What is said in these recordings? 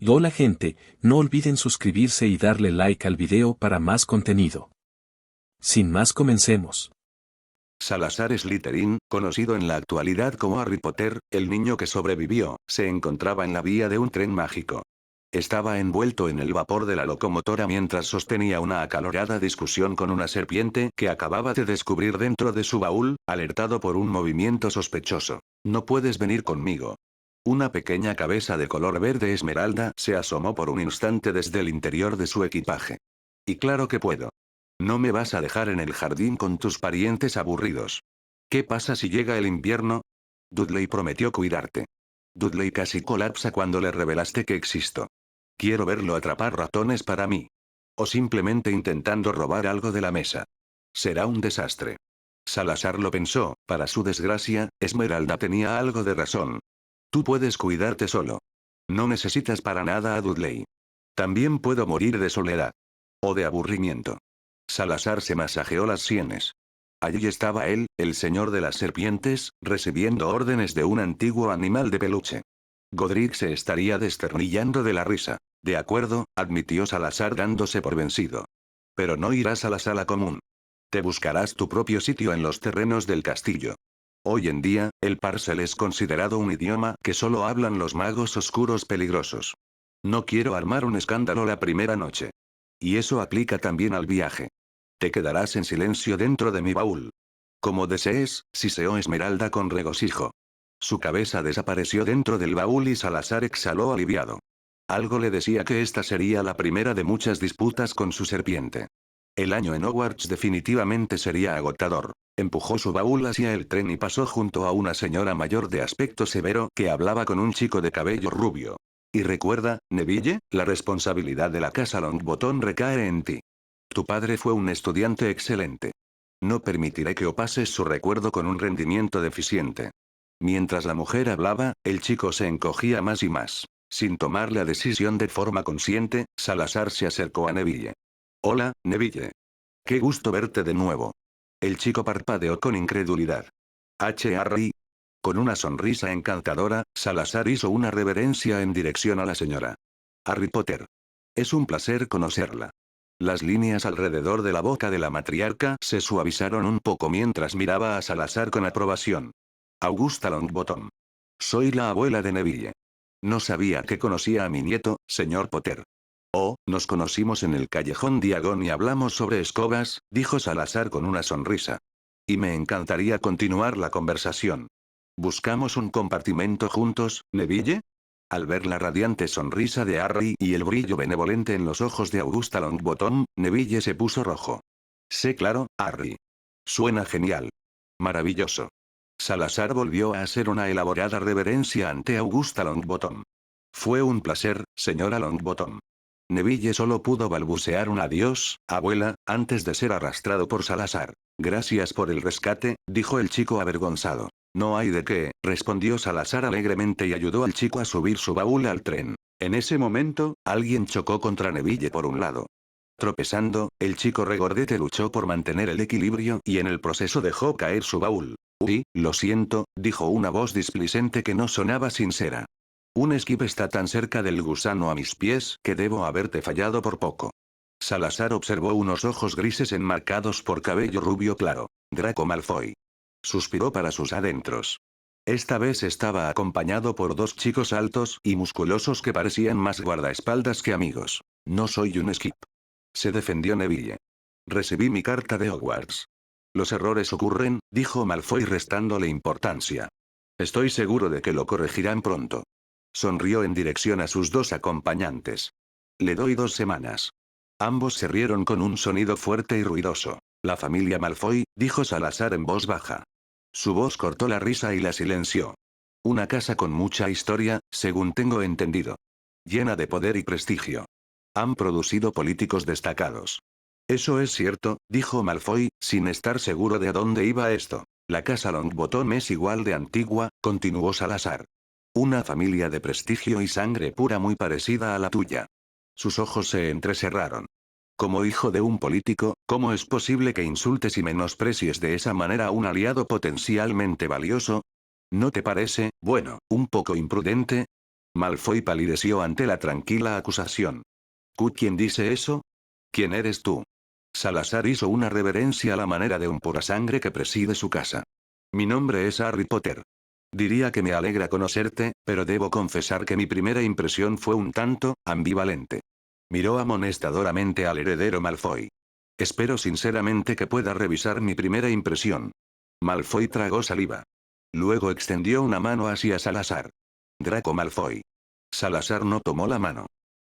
Hola gente, no olviden suscribirse y darle like al video para más contenido. Sin más comencemos. Salazar Slytherin, conocido en la actualidad como Harry Potter, el niño que sobrevivió, se encontraba en la vía de un tren mágico. Estaba envuelto en el vapor de la locomotora mientras sostenía una acalorada discusión con una serpiente que acababa de descubrir dentro de su baúl, alertado por un movimiento sospechoso. No puedes venir conmigo. Una pequeña cabeza de color verde esmeralda se asomó por un instante desde el interior de su equipaje. Y claro que puedo. No me vas a dejar en el jardín con tus parientes aburridos. ¿Qué pasa si llega el invierno? Dudley prometió cuidarte. Dudley casi colapsa cuando le revelaste que existo. Quiero verlo atrapar ratones para mí. O simplemente intentando robar algo de la mesa. Será un desastre. Salazar lo pensó, para su desgracia, Esmeralda tenía algo de razón. Tú puedes cuidarte solo. No necesitas para nada a Dudley. También puedo morir de soledad. O de aburrimiento. Salazar se masajeó las sienes. Allí estaba él, el señor de las serpientes, recibiendo órdenes de un antiguo animal de peluche. Godric se estaría desternillando de la risa. De acuerdo, admitió Salazar dándose por vencido. Pero no irás a la sala común. Te buscarás tu propio sitio en los terrenos del castillo. Hoy en día, el Parcel es considerado un idioma que solo hablan los magos oscuros peligrosos. No quiero armar un escándalo la primera noche. Y eso aplica también al viaje. Te quedarás en silencio dentro de mi baúl. Como desees, siseó Esmeralda con regocijo. Su cabeza desapareció dentro del baúl y Salazar exhaló aliviado. Algo le decía que esta sería la primera de muchas disputas con su serpiente. El año en Hogwarts definitivamente sería agotador. Empujó su baúl hacia el tren y pasó junto a una señora mayor de aspecto severo que hablaba con un chico de cabello rubio. Y recuerda, Neville, la responsabilidad de la casa Longbottom recae en ti. Tu padre fue un estudiante excelente. No permitiré que opases su recuerdo con un rendimiento deficiente. Mientras la mujer hablaba, el chico se encogía más y más. Sin tomar la decisión de forma consciente, Salazar se acercó a Neville. Hola, Neville. Qué gusto verte de nuevo. El chico parpadeó con incredulidad. Harry. Con una sonrisa encantadora, Salazar hizo una reverencia en dirección a la señora. Harry Potter. Es un placer conocerla. Las líneas alrededor de la boca de la matriarca se suavizaron un poco mientras miraba a Salazar con aprobación. Augusta Longbottom. Soy la abuela de Neville. No sabía que conocía a mi nieto, señor Potter. Oh, nos conocimos en el callejón Diagon y hablamos sobre escobas, dijo Salazar con una sonrisa. Y me encantaría continuar la conversación. ¿Buscamos un compartimento juntos, Neville? Al ver la radiante sonrisa de Harry y el brillo benevolente en los ojos de Augusta Longbottom, Neville se puso rojo. Sé claro, Harry. Suena genial. Maravilloso. Salazar volvió a hacer una elaborada reverencia ante Augusta Longbottom. Fue un placer, señora Longbottom. Neville solo pudo balbucear un adiós, abuela, antes de ser arrastrado por Salazar. Gracias por el rescate, dijo el chico avergonzado. No hay de qué, respondió Salazar alegremente y ayudó al chico a subir su baúl al tren. En ese momento, alguien chocó contra Neville por un lado. Tropezando, el chico regordete luchó por mantener el equilibrio y en el proceso dejó caer su baúl. Uy, lo siento, dijo una voz displicente que no sonaba sincera. Un Skip está tan cerca del gusano a mis pies que debo haberte fallado por poco. Salazar observó unos ojos grises enmarcados por cabello rubio claro. Draco Malfoy. Suspiró para sus adentros. Esta vez estaba acompañado por dos chicos altos y musculosos que parecían más guardaespaldas que amigos. No soy un Skip. Se defendió Neville. Recibí mi carta de Hogwarts. Los errores ocurren, dijo Malfoy restándole importancia. Estoy seguro de que lo corregirán pronto. Sonrió en dirección a sus dos acompañantes. Le doy 2 semanas. Ambos se rieron con un sonido fuerte y ruidoso. La familia Malfoy, dijo Salazar en voz baja. Su voz cortó la risa y la silenció. Una casa con mucha historia, según tengo entendido. Llena de poder y prestigio. Han producido políticos destacados. Eso es cierto, dijo Malfoy, sin estar seguro de a dónde iba esto. La casa Longbottom es igual de antigua, continuó Salazar. Una familia de prestigio y sangre pura muy parecida a la tuya. Sus ojos se entrecerraron. Como hijo de un político, ¿cómo es posible que insultes y menosprecies de esa manera a un aliado potencialmente valioso? ¿No te parece, bueno, un poco imprudente? Malfoy palideció ante la tranquila acusación. ¿Quién dice eso? ¿Quién eres tú? Salazar hizo una reverencia a la manera de un purasangre que preside su casa. Mi nombre es Harry Potter. Diría que me alegra conocerte, pero debo confesar que mi primera impresión fue un tanto ambivalente. Miró amonestadoramente al heredero Malfoy. Espero sinceramente que pueda revisar mi primera impresión. Malfoy tragó saliva. Luego extendió una mano hacia Salazar. Draco Malfoy. Salazar no tomó la mano.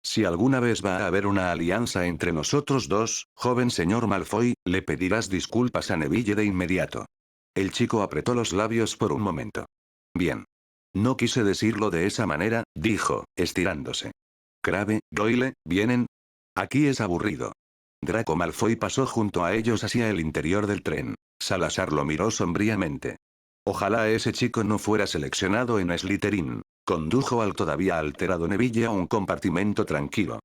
Si alguna vez va a haber una alianza entre nosotros dos, joven señor Malfoy, le pedirás disculpas a Neville de inmediato. El chico apretó los labios por un momento. Bien. No quise decirlo de esa manera, dijo, estirándose. Crabbe, Doyle, ¿vienen? Aquí es aburrido. Draco Malfoy pasó junto a ellos hacia el interior del tren. Salazar lo miró sombríamente. Ojalá ese chico no fuera seleccionado en Slytherin. Condujo al todavía alterado Neville a un compartimento tranquilo.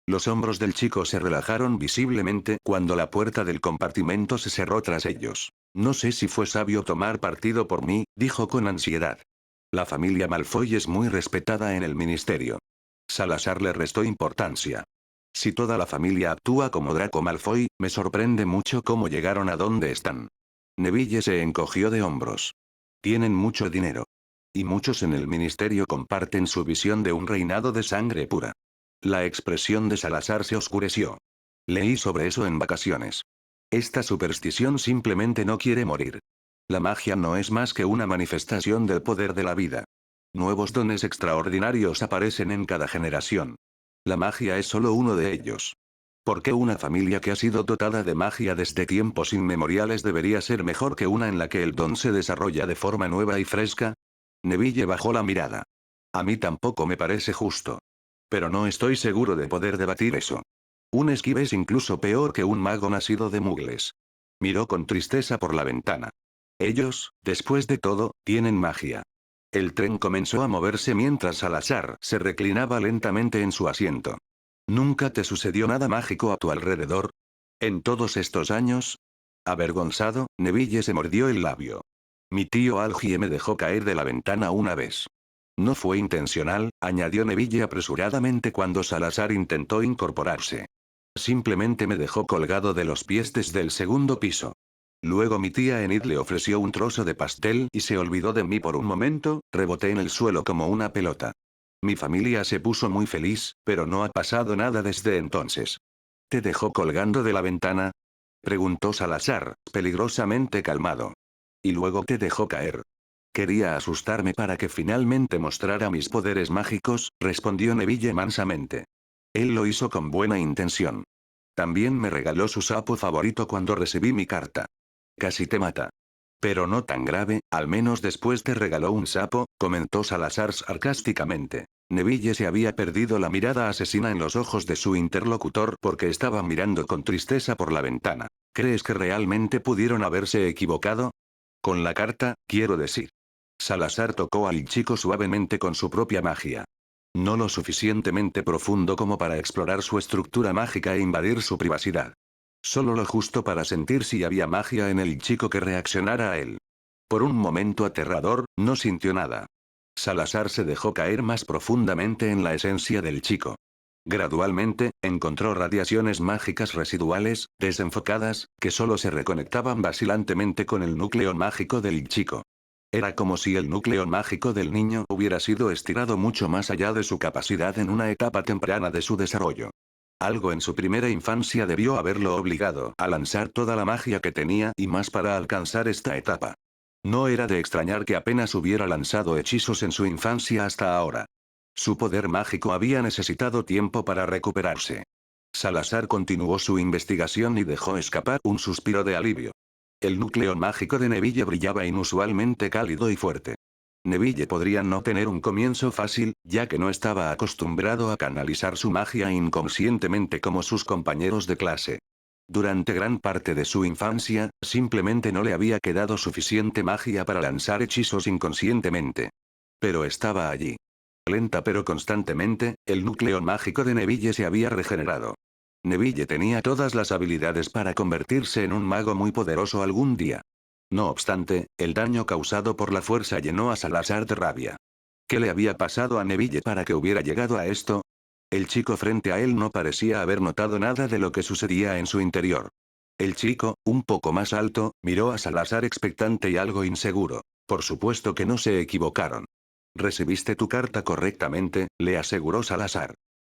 Los hombros del chico se relajaron visiblemente cuando la puerta del compartimento se cerró tras ellos. No sé si fue sabio tomar partido por mí, dijo con ansiedad. La familia Malfoy es muy respetada en el ministerio. Salazar le restó importancia. Si toda la familia actúa como Draco Malfoy, me sorprende mucho cómo llegaron a donde están. Neville se encogió de hombros. Tienen mucho dinero. Y muchos en el ministerio comparten su visión de un reinado de sangre pura. La expresión de Salazar se oscureció. Leí sobre eso en vacaciones. Esta superstición simplemente no quiere morir. La magia no es más que una manifestación del poder de la vida. Nuevos dones extraordinarios aparecen en cada generación. La magia es solo uno de ellos. ¿Por qué una familia que ha sido dotada de magia desde tiempos inmemoriales debería ser mejor que una en la que el don se desarrolla de forma nueva y fresca? Neville bajó la mirada. A mí tampoco me parece justo. Pero no estoy seguro de poder debatir eso. Un esquive es incluso peor que un mago nacido de mugles. Miró con tristeza por la ventana. Ellos, después de todo, tienen magia. El tren comenzó a moverse mientras Salazar se reclinaba lentamente en su asiento. ¿Nunca te sucedió nada mágico a tu alrededor? ¿En todos estos años? Avergonzado, Neville se mordió el labio. Mi tío Algie me dejó caer de la ventana una vez. No fue intencional, añadió Neville apresuradamente cuando Salazar intentó incorporarse. Simplemente me dejó colgado de los pies desde el segundo piso. Luego mi tía Enid le ofreció un trozo de pastel y se olvidó de mí por un momento, reboté en el suelo como una pelota. Mi familia se puso muy feliz, pero no ha pasado nada desde entonces. ¿Te dejó colgando de la ventana? Preguntó Salazar, peligrosamente calmado. Y luego te dejó caer. Quería asustarme para que finalmente mostrara mis poderes mágicos, respondió Neville mansamente. Él lo hizo con buena intención. También me regaló su sapo favorito cuando recibí mi carta. Casi te mata. Pero no tan grave, al menos después te regaló un sapo, comentó Salazar sarcásticamente. Neville se había perdido la mirada asesina en los ojos de su interlocutor porque estaba mirando con tristeza por la ventana. ¿Crees que realmente pudieron haberse equivocado? Con la carta, quiero decir. Salazar tocó al chico suavemente con su propia magia. No lo suficientemente profundo como para explorar su estructura mágica e invadir su privacidad. Solo lo justo para sentir si había magia en el chico que reaccionara a él. Por un momento aterrador, no sintió nada. Salazar se dejó caer más profundamente en la esencia del chico. Gradualmente, encontró radiaciones mágicas residuales, desenfocadas, que solo se reconectaban vacilantemente con el núcleo mágico del chico. Era como si el núcleo mágico del niño hubiera sido estirado mucho más allá de su capacidad en una etapa temprana de su desarrollo. Algo en su primera infancia debió haberlo obligado a lanzar toda la magia que tenía y más para alcanzar esta etapa. No era de extrañar que apenas hubiera lanzado hechizos en su infancia hasta ahora. Su poder mágico había necesitado tiempo para recuperarse. Salazar continuó su investigación y dejó escapar un suspiro de alivio. El núcleo mágico de Neville brillaba inusualmente cálido y fuerte. Neville podría no tener un comienzo fácil, ya que no estaba acostumbrado a canalizar su magia inconscientemente como sus compañeros de clase. Durante gran parte de su infancia, simplemente no le había quedado suficiente magia para lanzar hechizos inconscientemente. Pero estaba allí. Lenta pero constantemente, el núcleo mágico de Neville se había regenerado. Neville tenía todas las habilidades para convertirse en un mago muy poderoso algún día. No obstante, el daño causado por la fuerza llenó a Salazar de rabia. ¿Qué le había pasado a Neville para que hubiera llegado a esto? El chico frente a él no parecía haber notado nada de lo que sucedía en su interior. El chico, un poco más alto, miró a Salazar expectante y algo inseguro. Por supuesto que no se equivocaron. Recibiste tu carta correctamente, le aseguró Salazar.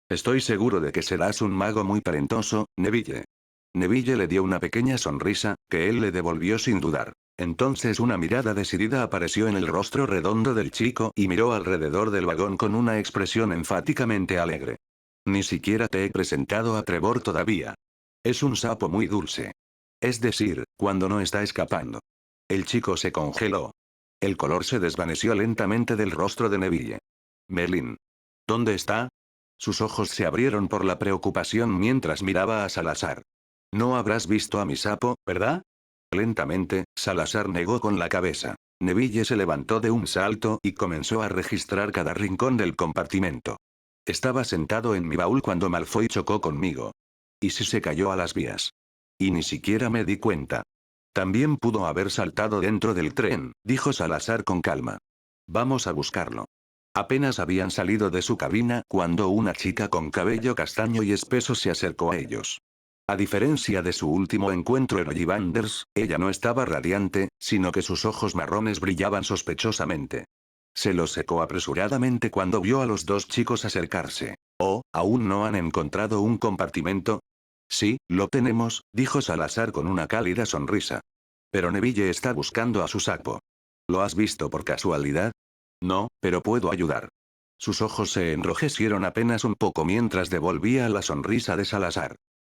Estoy seguro de que serás un mago muy talentoso, Neville. Neville le dio una pequeña sonrisa, que él le devolvió sin dudar. Entonces una mirada decidida apareció en el rostro redondo del chico y miró alrededor del vagón con una expresión enfáticamente alegre. Ni siquiera te he presentado a Trevor todavía. Es un sapo muy dulce. Es decir, cuando no está escapando. El chico se congeló. El color se desvaneció lentamente del rostro de Neville. Merlin. ¿Dónde está? Sus ojos se abrieron por la preocupación mientras miraba a Salazar. No habrás visto a mi sapo, ¿verdad? Lentamente, Salazar negó con la cabeza. Neville se levantó de un salto y comenzó a registrar cada rincón del compartimento. Estaba sentado en mi baúl cuando Malfoy chocó conmigo. ¿Y si se cayó a las vías? Y ni siquiera me di cuenta. También pudo haber saltado dentro del tren, dijo Salazar con calma. Vamos a buscarlo. Apenas habían salido de su cabina cuando una chica con cabello castaño y espeso se acercó a ellos. A diferencia de su último encuentro en Ollivanders, ella no estaba radiante, sino que sus ojos marrones brillaban sospechosamente. Se los secó apresuradamente cuando vio a los dos chicos acercarse. «Oh, ¿aún no han encontrado un compartimento?» «Sí, lo tenemos», dijo Salazar con una cálida sonrisa. «Pero Neville está buscando a su sapo. ¿Lo has visto por casualidad?» «No, pero puedo ayudar». Sus ojos se enrojecieron apenas un poco mientras devolvía la sonrisa de Salazar.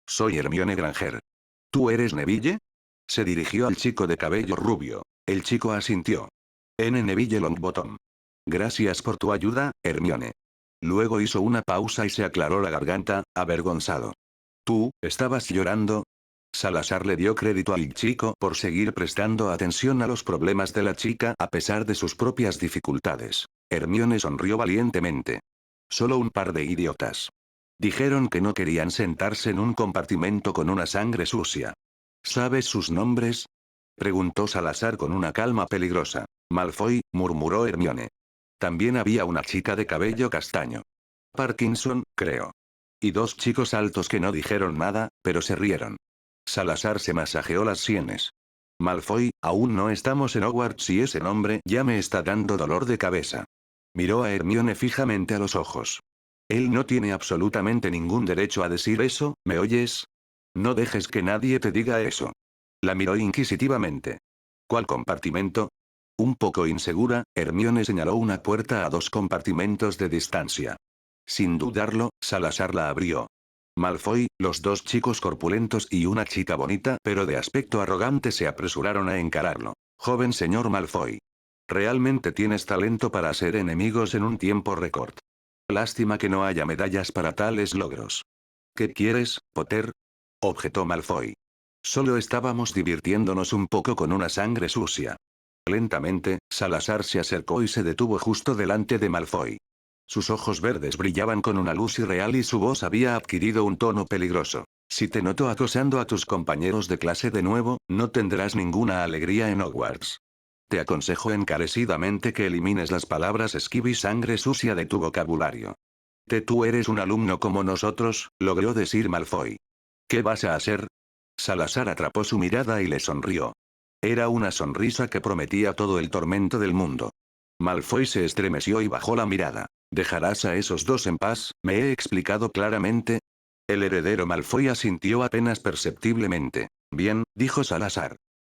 «Soy Hermione Granger». «¿Tú eres Neville?» Se dirigió al chico de cabello rubio. El chico asintió. Neville Longbottom. «Gracias por tu ayuda, Hermione». Luego hizo una pausa y se aclaró la garganta, avergonzado. «¿Tú, estabas llorando?» Salazar le dio crédito al chico por seguir prestando atención a los problemas de la chica a pesar de sus propias dificultades. Hermione sonrió valientemente. «Solo un par de idiotas. Dijeron que no querían sentarse en un compartimento con una sangre sucia». «¿Sabes sus nombres?», preguntó Salazar con una calma peligrosa. «Malfoy», murmuró Hermione. También había una chica de cabello castaño. «Parkinson, creo». Y dos chicos altos que no dijeron nada, pero se rieron. Salazar se masajeó las sienes. «Malfoy, aún no estamos en Hogwarts y ese nombre ya me está dando dolor de cabeza». Miró a Hermione fijamente a los ojos. «Él no tiene absolutamente ningún derecho a decir eso, ¿me oyes? No dejes que nadie te diga eso». La miró inquisitivamente. «¿Cuál compartimento?» Un poco insegura, Hermione señaló una puerta a 2 compartimentos de distancia. Sin dudarlo, Salazar la abrió. Malfoy, los 2 chicos corpulentos y una chica bonita pero de aspecto arrogante se apresuraron a encararlo. «Joven señor Malfoy. Realmente tienes talento para ser enemigos en un tiempo récord. Lástima que no haya medallas para tales logros». «¿Qué quieres, Potter?», objetó Malfoy. «Solo estábamos divirtiéndonos un poco con una sangre sucia». Lentamente, Salazar se acercó y se detuvo justo delante de Malfoy. Sus ojos verdes brillaban con una luz irreal y su voz había adquirido un tono peligroso. «Si te noto acosando a tus compañeros de clase de nuevo, no tendrás ninguna alegría en Hogwarts. Te aconsejo encarecidamente que elimines las palabras esquiva y sangre sucia de tu vocabulario». «Tú eres un alumno como nosotros», logró decir Malfoy. «¿Qué vas a hacer?» Salazar atrapó su mirada y le sonrió. Era una sonrisa que prometía todo el tormento del mundo. Malfoy se estremeció y bajó la mirada. «¿Dejarás a esos 2 en paz? ¿Me he explicado claramente?» El heredero Malfoy asintió apenas perceptiblemente. «Bien», dijo Salazar.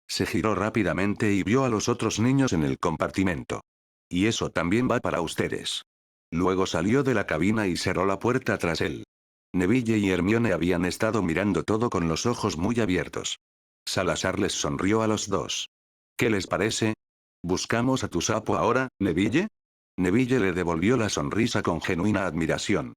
Se giró rápidamente y vio a los otros niños en el compartimento. «Y eso también va para ustedes». Luego salió de la cabina y cerró la puerta tras él. Neville y Hermione habían estado mirando todo con los ojos muy abiertos. Salazar les sonrió a los 2. «¿Qué les parece? ¿Buscamos a tu sapo ahora, Neville?» Neville le devolvió la sonrisa con genuina admiración.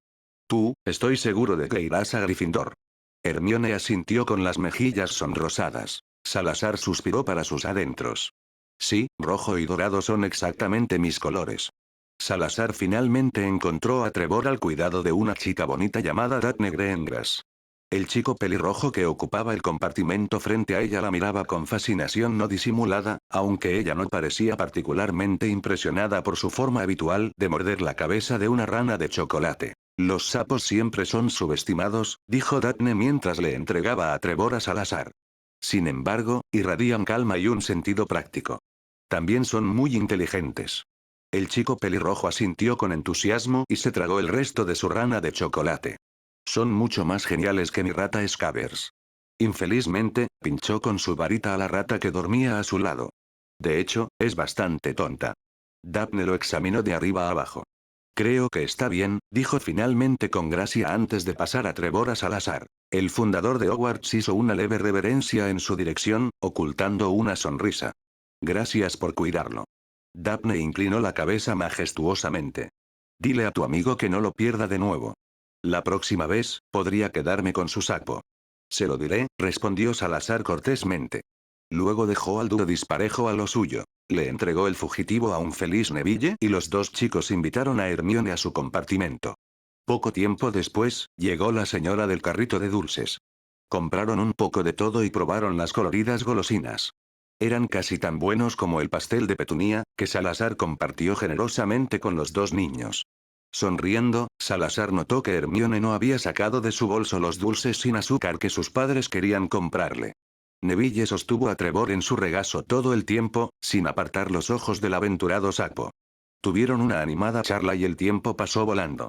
«Tú, estoy seguro de que irás a Gryffindor». Hermione asintió con las mejillas sonrosadas. Salazar suspiró para sus adentros. «Sí, rojo y dorado son exactamente mis colores». Salazar finalmente encontró a Trevor al cuidado de una chica bonita llamada Daphne Greengrass. El chico pelirrojo que ocupaba el compartimento frente a ella la miraba con fascinación no disimulada, aunque ella no parecía particularmente impresionada por su forma habitual de morder la cabeza de una rana de chocolate. Los sapos siempre son subestimados, dijo Daphne mientras le entregaba a Trevor a Salazar. Sin embargo, irradian calma y un sentido práctico. También son muy inteligentes. El chico pelirrojo asintió con entusiasmo y se tragó el resto de su rana de chocolate. Son mucho más geniales que mi rata Scabbers. Infelizmente, pinchó con su varita a la rata que dormía a su lado. De hecho, es bastante tonta. Daphne lo examinó de arriba a abajo. Creo que está bien, dijo finalmente con gracia antes de pasar a Trevor a Salazar. El fundador de Hogwarts hizo una leve reverencia en su dirección, ocultando una sonrisa. Gracias por cuidarlo. Daphne inclinó la cabeza majestuosamente. Dile a tu amigo que no lo pierda de nuevo. La próxima vez, podría quedarme con su sapo. Se lo diré, respondió Salazar cortésmente. Luego dejó al dúo disparejo a lo suyo. Le entregó el fugitivo a un feliz Neville y los dos chicos invitaron a Hermione a su compartimento. Poco tiempo después, llegó la señora del carrito de dulces. Compraron un poco de todo y probaron las coloridas golosinas. Eran casi tan buenos como el pastel de Petunia, que Salazar compartió generosamente con los dos niños. Sonriendo, Salazar notó que Hermione no había sacado de su bolso los dulces sin azúcar que sus padres querían comprarle. Neville sostuvo a Trevor en su regazo todo el tiempo, sin apartar los ojos del aventurado sapo. Tuvieron una animada charla y el tiempo pasó volando.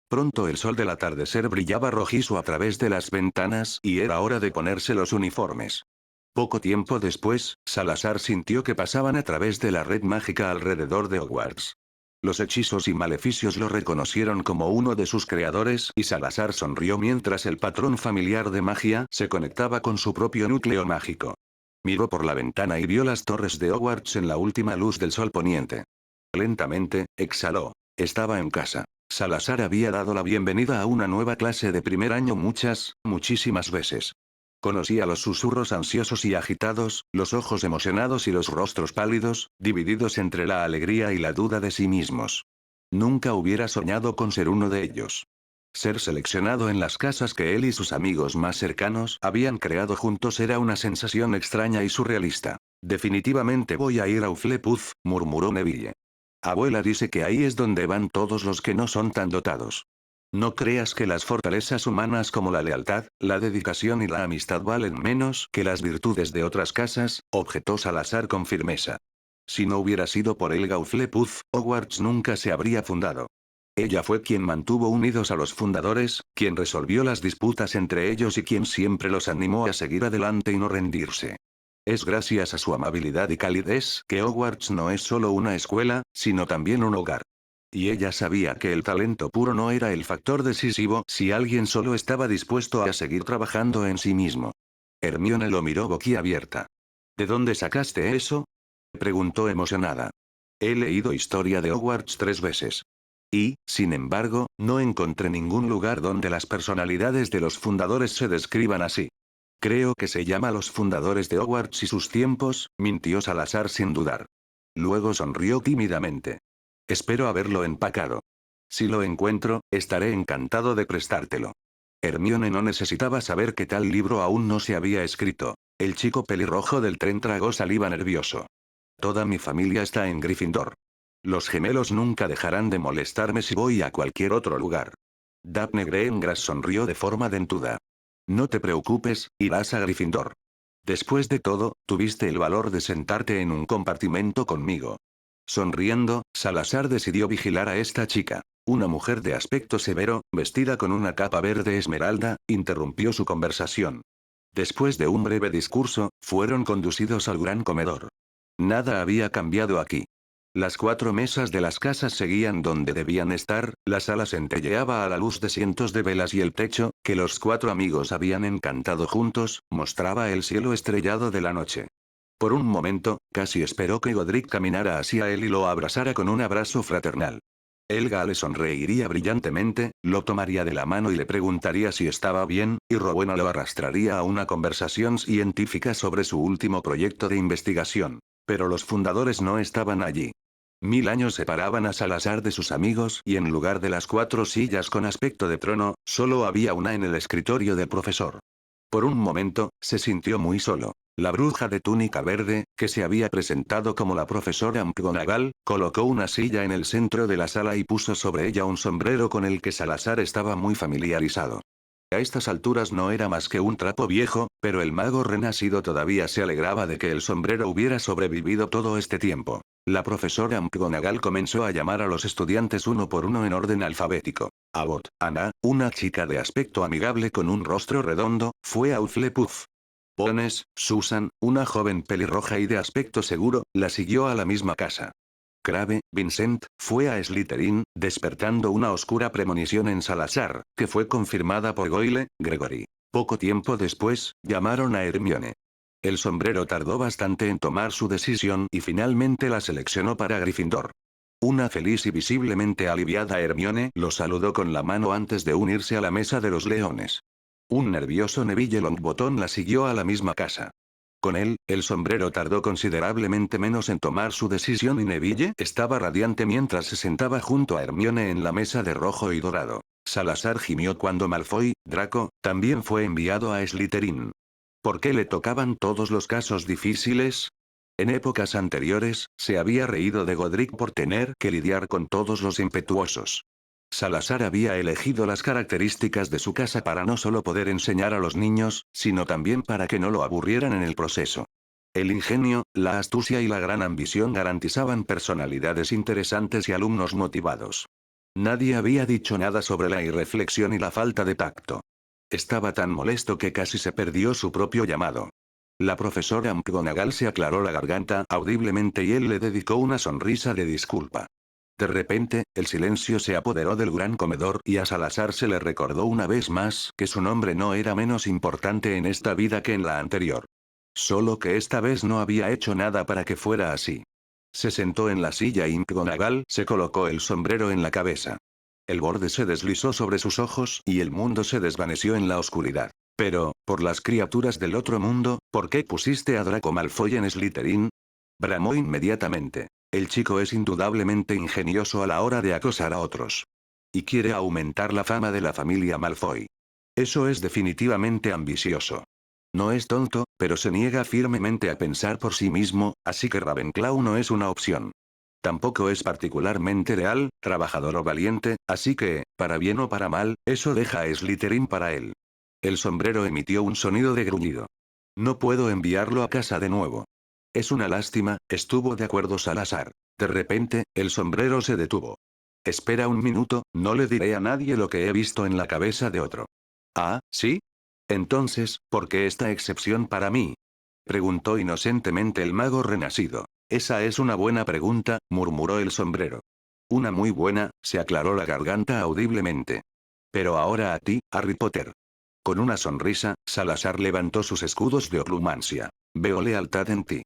Pronto el sol del atardecer brillaba rojizo a través de las ventanas y era hora de ponerse los uniformes. Poco tiempo después, Salazar sintió que pasaban a través de la red mágica alrededor de Hogwarts. Los hechizos y maleficios lo reconocieron como uno de sus creadores y Salazar sonrió mientras el patrón familiar de magia se conectaba con su propio núcleo mágico. Miró por la ventana y vio las torres de Hogwarts en la última luz del sol poniente. Lentamente, exhaló. Estaba en casa. Salazar había dado la bienvenida a una nueva clase de primer año muchísimas veces. Conocía los susurros ansiosos y agitados, los ojos emocionados y los rostros pálidos, divididos entre la alegría y la duda de sí mismos. Nunca hubiera soñado con ser uno de ellos. Ser seleccionado en las casas que él y sus amigos más cercanos habían creado juntos era una sensación extraña y surrealista. Definitivamente voy a ir a Hufflepuff, murmuró Neville. Abuela dice que ahí es donde van todos los que no son tan dotados. No creas que las fortalezas humanas como la lealtad, la dedicación y la amistad valen menos que las virtudes de otras casas, objetó Salazar con firmeza. Si no hubiera sido por Helga Hufflepuff, Hogwarts nunca se habría fundado. Ella fue quien mantuvo unidos a los fundadores, quien resolvió las disputas entre ellos y quien siempre los animó a seguir adelante y no rendirse. Es gracias a su amabilidad y calidez que Hogwarts no es solo una escuela, sino también un hogar. Y ella sabía que el talento puro no era el factor decisivo si alguien solo estaba dispuesto a seguir trabajando en sí mismo. Hermione lo miró boquiabierta. ¿De dónde sacaste eso? Preguntó emocionada. He leído Historia de Hogwarts 3 veces. Y, sin embargo, no encontré ningún lugar donde las personalidades de los fundadores se describan así. Creo que se llama Los fundadores de Hogwarts y sus tiempos, mintió Salazar sin dudar. Luego sonrió tímidamente. Espero haberlo empacado. Si lo encuentro, estaré encantado de prestártelo. Hermione no necesitaba saber que tal libro aún no se había escrito. El chico pelirrojo del tren tragó saliva nervioso. Toda mi familia está en Gryffindor. Los gemelos nunca dejarán de molestarme si voy a cualquier otro lugar. Daphne Greengrass sonrió de forma dentuda. No te preocupes, irás a Gryffindor. Después de todo, tuviste el valor de sentarte en un compartimento conmigo. Sonriendo, Salazar decidió vigilar a esta chica. Una mujer de aspecto severo, vestida con una capa verde esmeralda, interrumpió su conversación. Después de un breve discurso, fueron conducidos al gran comedor. Nada había cambiado aquí. Las 4 mesas de las casas seguían donde debían estar, la sala centelleaba a la luz de cientos de velas y el techo, que los 4 amigos habían encantado juntos, mostraba el cielo estrellado de la noche. Por un momento, casi esperó que Godric caminara hacia él y lo abrazara con un abrazo fraternal. Helga le sonreiría brillantemente, lo tomaría de la mano y le preguntaría si estaba bien, y Rowena lo arrastraría a una conversación científica sobre su último proyecto de investigación. Pero los fundadores no estaban allí. 1000 años separaban a Salazar de sus amigos y en lugar de las 4 sillas con aspecto de trono, solo había una en el escritorio del profesor. Por un momento, se sintió muy solo. La bruja de túnica verde, que se había presentado como la profesora McGonagall, colocó una silla en el centro de la sala y puso sobre ella un sombrero con el que Salazar estaba muy familiarizado. A estas alturas no era más que un trapo viejo, pero el mago renacido todavía se alegraba de que el sombrero hubiera sobrevivido todo este tiempo. La profesora McGonagall comenzó a llamar a los estudiantes uno por uno en orden alfabético. Abbott, Anna, una chica de aspecto amigable con un rostro redondo, fue a Hufflepuff. Bones, Susan, una joven pelirroja y de aspecto seguro, la siguió a la misma casa. Crabbe, Vincent, fue a Slytherin, despertando una oscura premonición en Salazar, que fue confirmada por Goyle, Gregory. Poco tiempo después, llamaron a Hermione. El sombrero tardó bastante en tomar su decisión y finalmente la seleccionó para Gryffindor. Una feliz y visiblemente aliviada Hermione lo saludó con la mano antes de unirse a la mesa de los leones. Un nervioso Neville Longbottom la siguió a la misma casa. Con él, el sombrero tardó considerablemente menos en tomar su decisión y Neville estaba radiante mientras se sentaba junto a Hermione en la mesa de rojo y dorado. Salazar gimió cuando Malfoy, Draco, también fue enviado a Slytherin. ¿Por qué le tocaban todos los casos difíciles? En épocas anteriores, se había reído de Godric por tener que lidiar con todos los impetuosos. Salazar había elegido las características de su casa para no solo poder enseñar a los niños, sino también para que no lo aburrieran en el proceso. El ingenio, la astucia y la gran ambición garantizaban personalidades interesantes y alumnos motivados. Nadie había dicho nada sobre la irreflexión y la falta de tacto. Estaba tan molesto que casi se perdió su propio llamado. La profesora McGonagall se aclaró la garganta audiblemente y él le dedicó una sonrisa de disculpa. De repente, el silencio se apoderó del gran comedor y a Salazar se le recordó una vez más que su nombre no era menos importante en esta vida que en la anterior. Solo que esta vez no había hecho nada para que fuera así. Se sentó en la silla y McGonagall se colocó el sombrero en la cabeza. El borde se deslizó sobre sus ojos y el mundo se desvaneció en la oscuridad. Pero, por las criaturas del otro mundo, ¿por qué pusiste a Draco Malfoy en Slytherin? Bramó inmediatamente. El chico es indudablemente ingenioso a la hora de acosar a otros. Y quiere aumentar la fama de la familia Malfoy. Eso es definitivamente ambicioso. No es tonto, pero se niega firmemente a pensar por sí mismo, así que Ravenclaw no es una opción. Tampoco es particularmente leal, trabajador o valiente, así que, para bien o para mal, eso deja a Slytherin para él. El sombrero emitió un sonido de gruñido. No puedo enviarlo a casa de nuevo. Es una lástima, estuvo de acuerdo Salazar. De repente, el sombrero se detuvo. Espera un minuto, no le diré a nadie lo que he visto en la cabeza de otro. ¿Ah, sí? Entonces, ¿por qué esta excepción para mí? Preguntó inocentemente el mago renacido. Esa es una buena pregunta, murmuró el sombrero. Una muy buena, se aclaró la garganta audiblemente. Pero ahora a ti, Harry Potter. Con una sonrisa, Salazar levantó sus escudos de oclumancia. Veo lealtad en ti.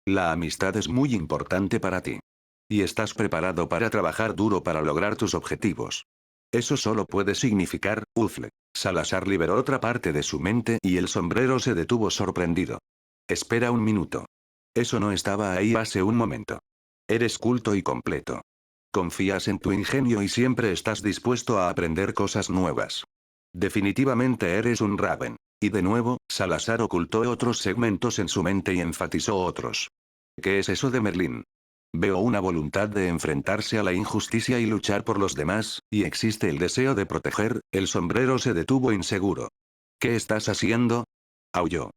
La amistad es muy importante para ti. Y estás preparado para trabajar duro para lograr tus objetivos. Eso solo puede significar, Ufle. Salazar liberó otra parte de su mente y el sombrero se detuvo sorprendido. Espera un minuto. Eso no estaba ahí hace un momento. Eres culto y completo. Confías en tu ingenio y siempre estás dispuesto a aprender cosas nuevas. Definitivamente eres un Raven. Y de nuevo, Salazar ocultó otros segmentos en su mente y enfatizó otros. ¿Qué es eso de Merlín? Veo una voluntad de enfrentarse a la injusticia y luchar por los demás, y existe el deseo de proteger. El sombrero se detuvo inseguro. ¿Qué estás haciendo? Aulló.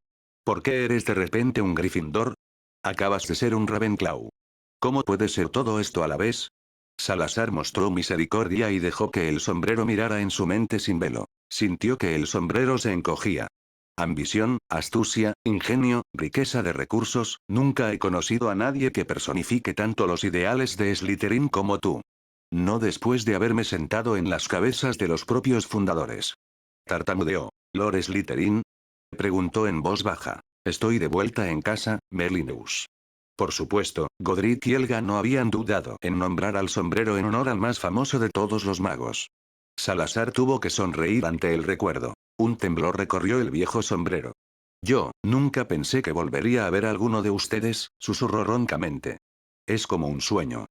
¿Por qué eres de repente un Gryffindor? Acabas de ser un Ravenclaw. ¿Cómo puede ser todo esto a la vez? Salazar mostró misericordia y dejó que el sombrero mirara en su mente sin velo. Sintió que el sombrero se encogía. Ambición, astucia, ingenio, riqueza de recursos, nunca he conocido a nadie que personifique tanto los ideales de Slytherin como tú. No después de haberme sentado en las cabezas de los propios fundadores. Tartamudeó. ¿Lord Slytherin? Preguntó en voz baja. Estoy de vuelta en casa, Merlinus. Por supuesto, Godric y Helga no habían dudado en nombrar al sombrero en honor al más famoso de todos los magos. Salazar tuvo que sonreír ante el recuerdo. Un temblor recorrió el viejo sombrero. Yo, nunca pensé que volvería a ver a alguno de ustedes, susurró roncamente. Es como un sueño.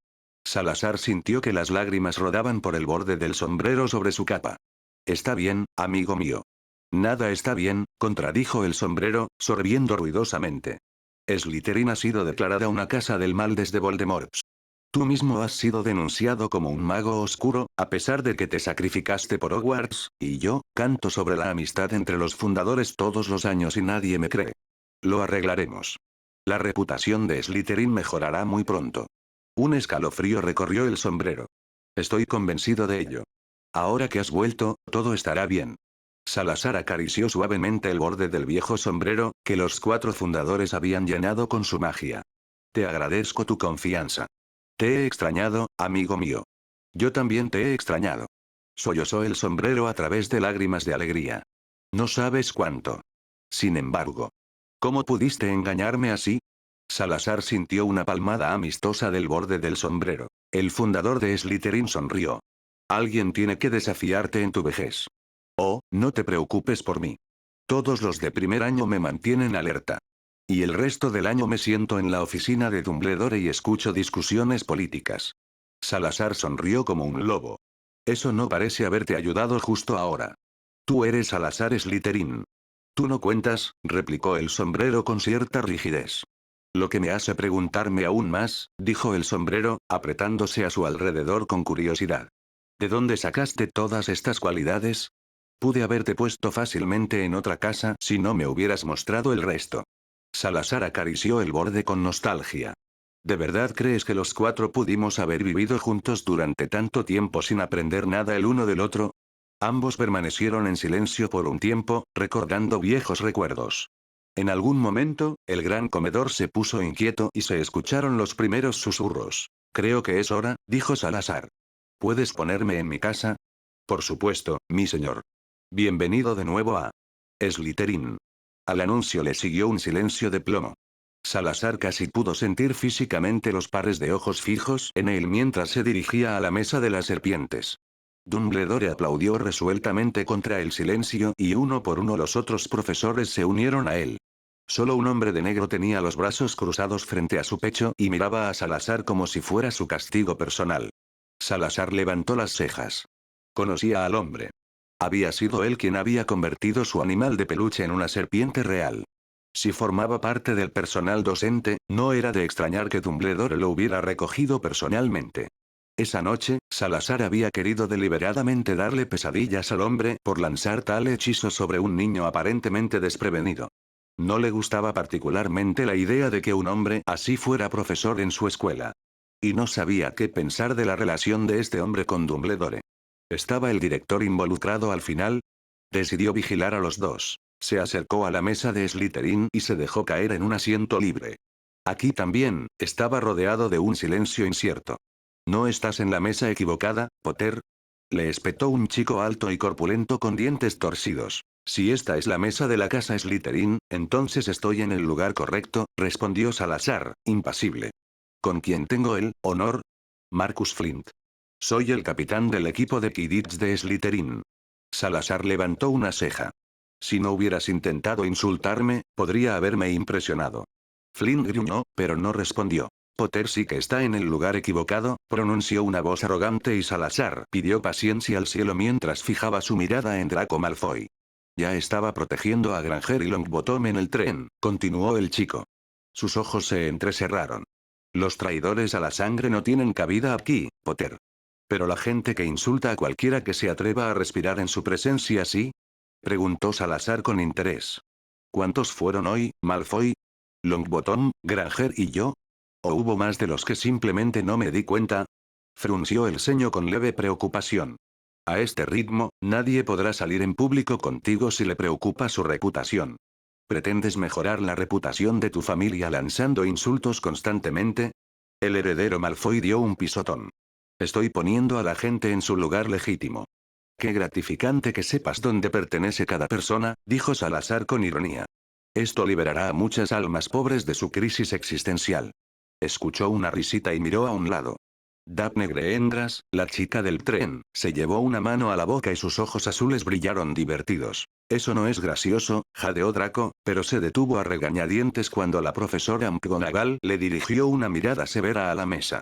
Salazar sintió que las lágrimas rodaban por el borde del sombrero sobre su capa. Está bien, amigo mío. Nada está bien, contradijo el sombrero, sorbiendo ruidosamente. Slytherin ha sido declarada una casa del mal desde Voldemort. Tú mismo has sido denunciado como un mago oscuro, a pesar de que te sacrificaste por Hogwarts, y yo, canto sobre la amistad entre los fundadores todos los años y nadie me cree. Lo arreglaremos. La reputación de Slytherin mejorará muy pronto. Un escalofrío recorrió el sombrero. Estoy convencido de ello. Ahora que has vuelto, todo estará bien. Salazar acarició suavemente el borde del viejo sombrero, que los 4 fundadores habían llenado con su magia. Te agradezco tu confianza. Te he extrañado, amigo mío. Yo también te he extrañado. Sollozó el sombrero a través de lágrimas de alegría. No sabes cuánto. Sin embargo. ¿Cómo pudiste engañarme así? Salazar sintió una palmada amistosa del borde del sombrero. El fundador de Slytherin sonrió. Alguien tiene que desafiarte en tu vejez. Oh, no te preocupes por mí. Todos los de primer año me mantienen alerta. Y el resto del año me siento en la oficina de Dumbledore y escucho discusiones políticas. Salazar sonrió como un lobo. Eso no parece haberte ayudado justo ahora. Tú eres Salazar Slytherin. Tú no cuentas, replicó el sombrero con cierta rigidez. Lo que me hace preguntarme aún más, dijo el sombrero, apretándose a su alrededor con curiosidad. ¿De dónde sacaste todas estas cualidades? Pude haberte puesto fácilmente en otra casa si no me hubieras mostrado el resto. Salazar acarició el borde con nostalgia. ¿De verdad crees que los 4 pudimos haber vivido juntos durante tanto tiempo sin aprender nada el uno del otro? Ambos permanecieron en silencio por un tiempo, recordando viejos recuerdos. En algún momento, el gran comedor se puso inquieto y se escucharon los primeros susurros. Creo que es hora, dijo Salazar. ¿Puedes ponerme en mi casa? Por supuesto, mi señor. Bienvenido de nuevo a Slytherin. Al anuncio le siguió un silencio de plomo. Salazar casi pudo sentir físicamente los pares de ojos fijos en él mientras se dirigía a la mesa de las serpientes. Dumbledore aplaudió resueltamente contra el silencio y uno por uno los otros profesores se unieron a él. Solo un hombre de negro tenía los brazos cruzados frente a su pecho y miraba a Salazar como si fuera su castigo personal. Salazar levantó las cejas. Conocía al hombre. Había sido él quien había convertido su animal de peluche en una serpiente real. Si formaba parte del personal docente, no era de extrañar que Dumbledore lo hubiera recogido personalmente. Esa noche, Salazar había querido deliberadamente darle pesadillas al hombre por lanzar tal hechizo sobre un niño aparentemente desprevenido. No le gustaba particularmente la idea de que un hombre así fuera profesor en su escuela. Y no sabía qué pensar de la relación de este hombre con Dumbledore. ¿Estaba el director involucrado al final? Decidió vigilar a los dos. Se acercó a la mesa de Slytherin y se dejó caer en un asiento libre. Aquí también, estaba rodeado de un silencio incierto. ¿No estás en la mesa equivocada, Potter? Le espetó un chico alto y corpulento con dientes torcidos. Si esta es la mesa de la casa Slytherin, entonces estoy en el lugar correcto, respondió Salazar, impasible. ¿Con quién tengo el honor? Marcus Flint. Soy el capitán del equipo de Quidditch de Slytherin. Salazar levantó una ceja. Si no hubieras intentado insultarme, podría haberme impresionado. Flint gruñó, pero no respondió. Potter sí que está en el lugar equivocado, pronunció una voz arrogante y Salazar pidió paciencia al cielo mientras fijaba su mirada en Draco Malfoy. Ya estaba protegiendo a Granger y Longbottom en el tren, continuó el chico. Sus ojos se entrecerraron. Los traidores a la sangre no tienen cabida aquí, Potter. Pero la gente que insulta a cualquiera que se atreva a respirar en su presencia, ¿sí? Preguntó Salazar con interés. ¿Cuántos fueron hoy, Malfoy? ¿Longbottom, Granger y yo? ¿O hubo más de los que simplemente no me di cuenta? Frunció el ceño con leve preocupación. A este ritmo, nadie podrá salir en público contigo si le preocupa su reputación. ¿Pretendes mejorar la reputación de tu familia lanzando insultos constantemente? El heredero Malfoy dio un pisotón. Estoy poniendo a la gente en su lugar legítimo. Qué gratificante que sepas dónde pertenece cada persona, dijo Salazar con ironía. Esto liberará a muchas almas pobres de su crisis existencial. Escuchó una risita y miró a un lado. Daphne Greendras, la chica del tren, se llevó una mano a la boca y sus ojos azules brillaron divertidos. Eso no es gracioso, jadeó Draco, pero se detuvo a regañadientes cuando la profesora McGonagall le dirigió una mirada severa a la mesa.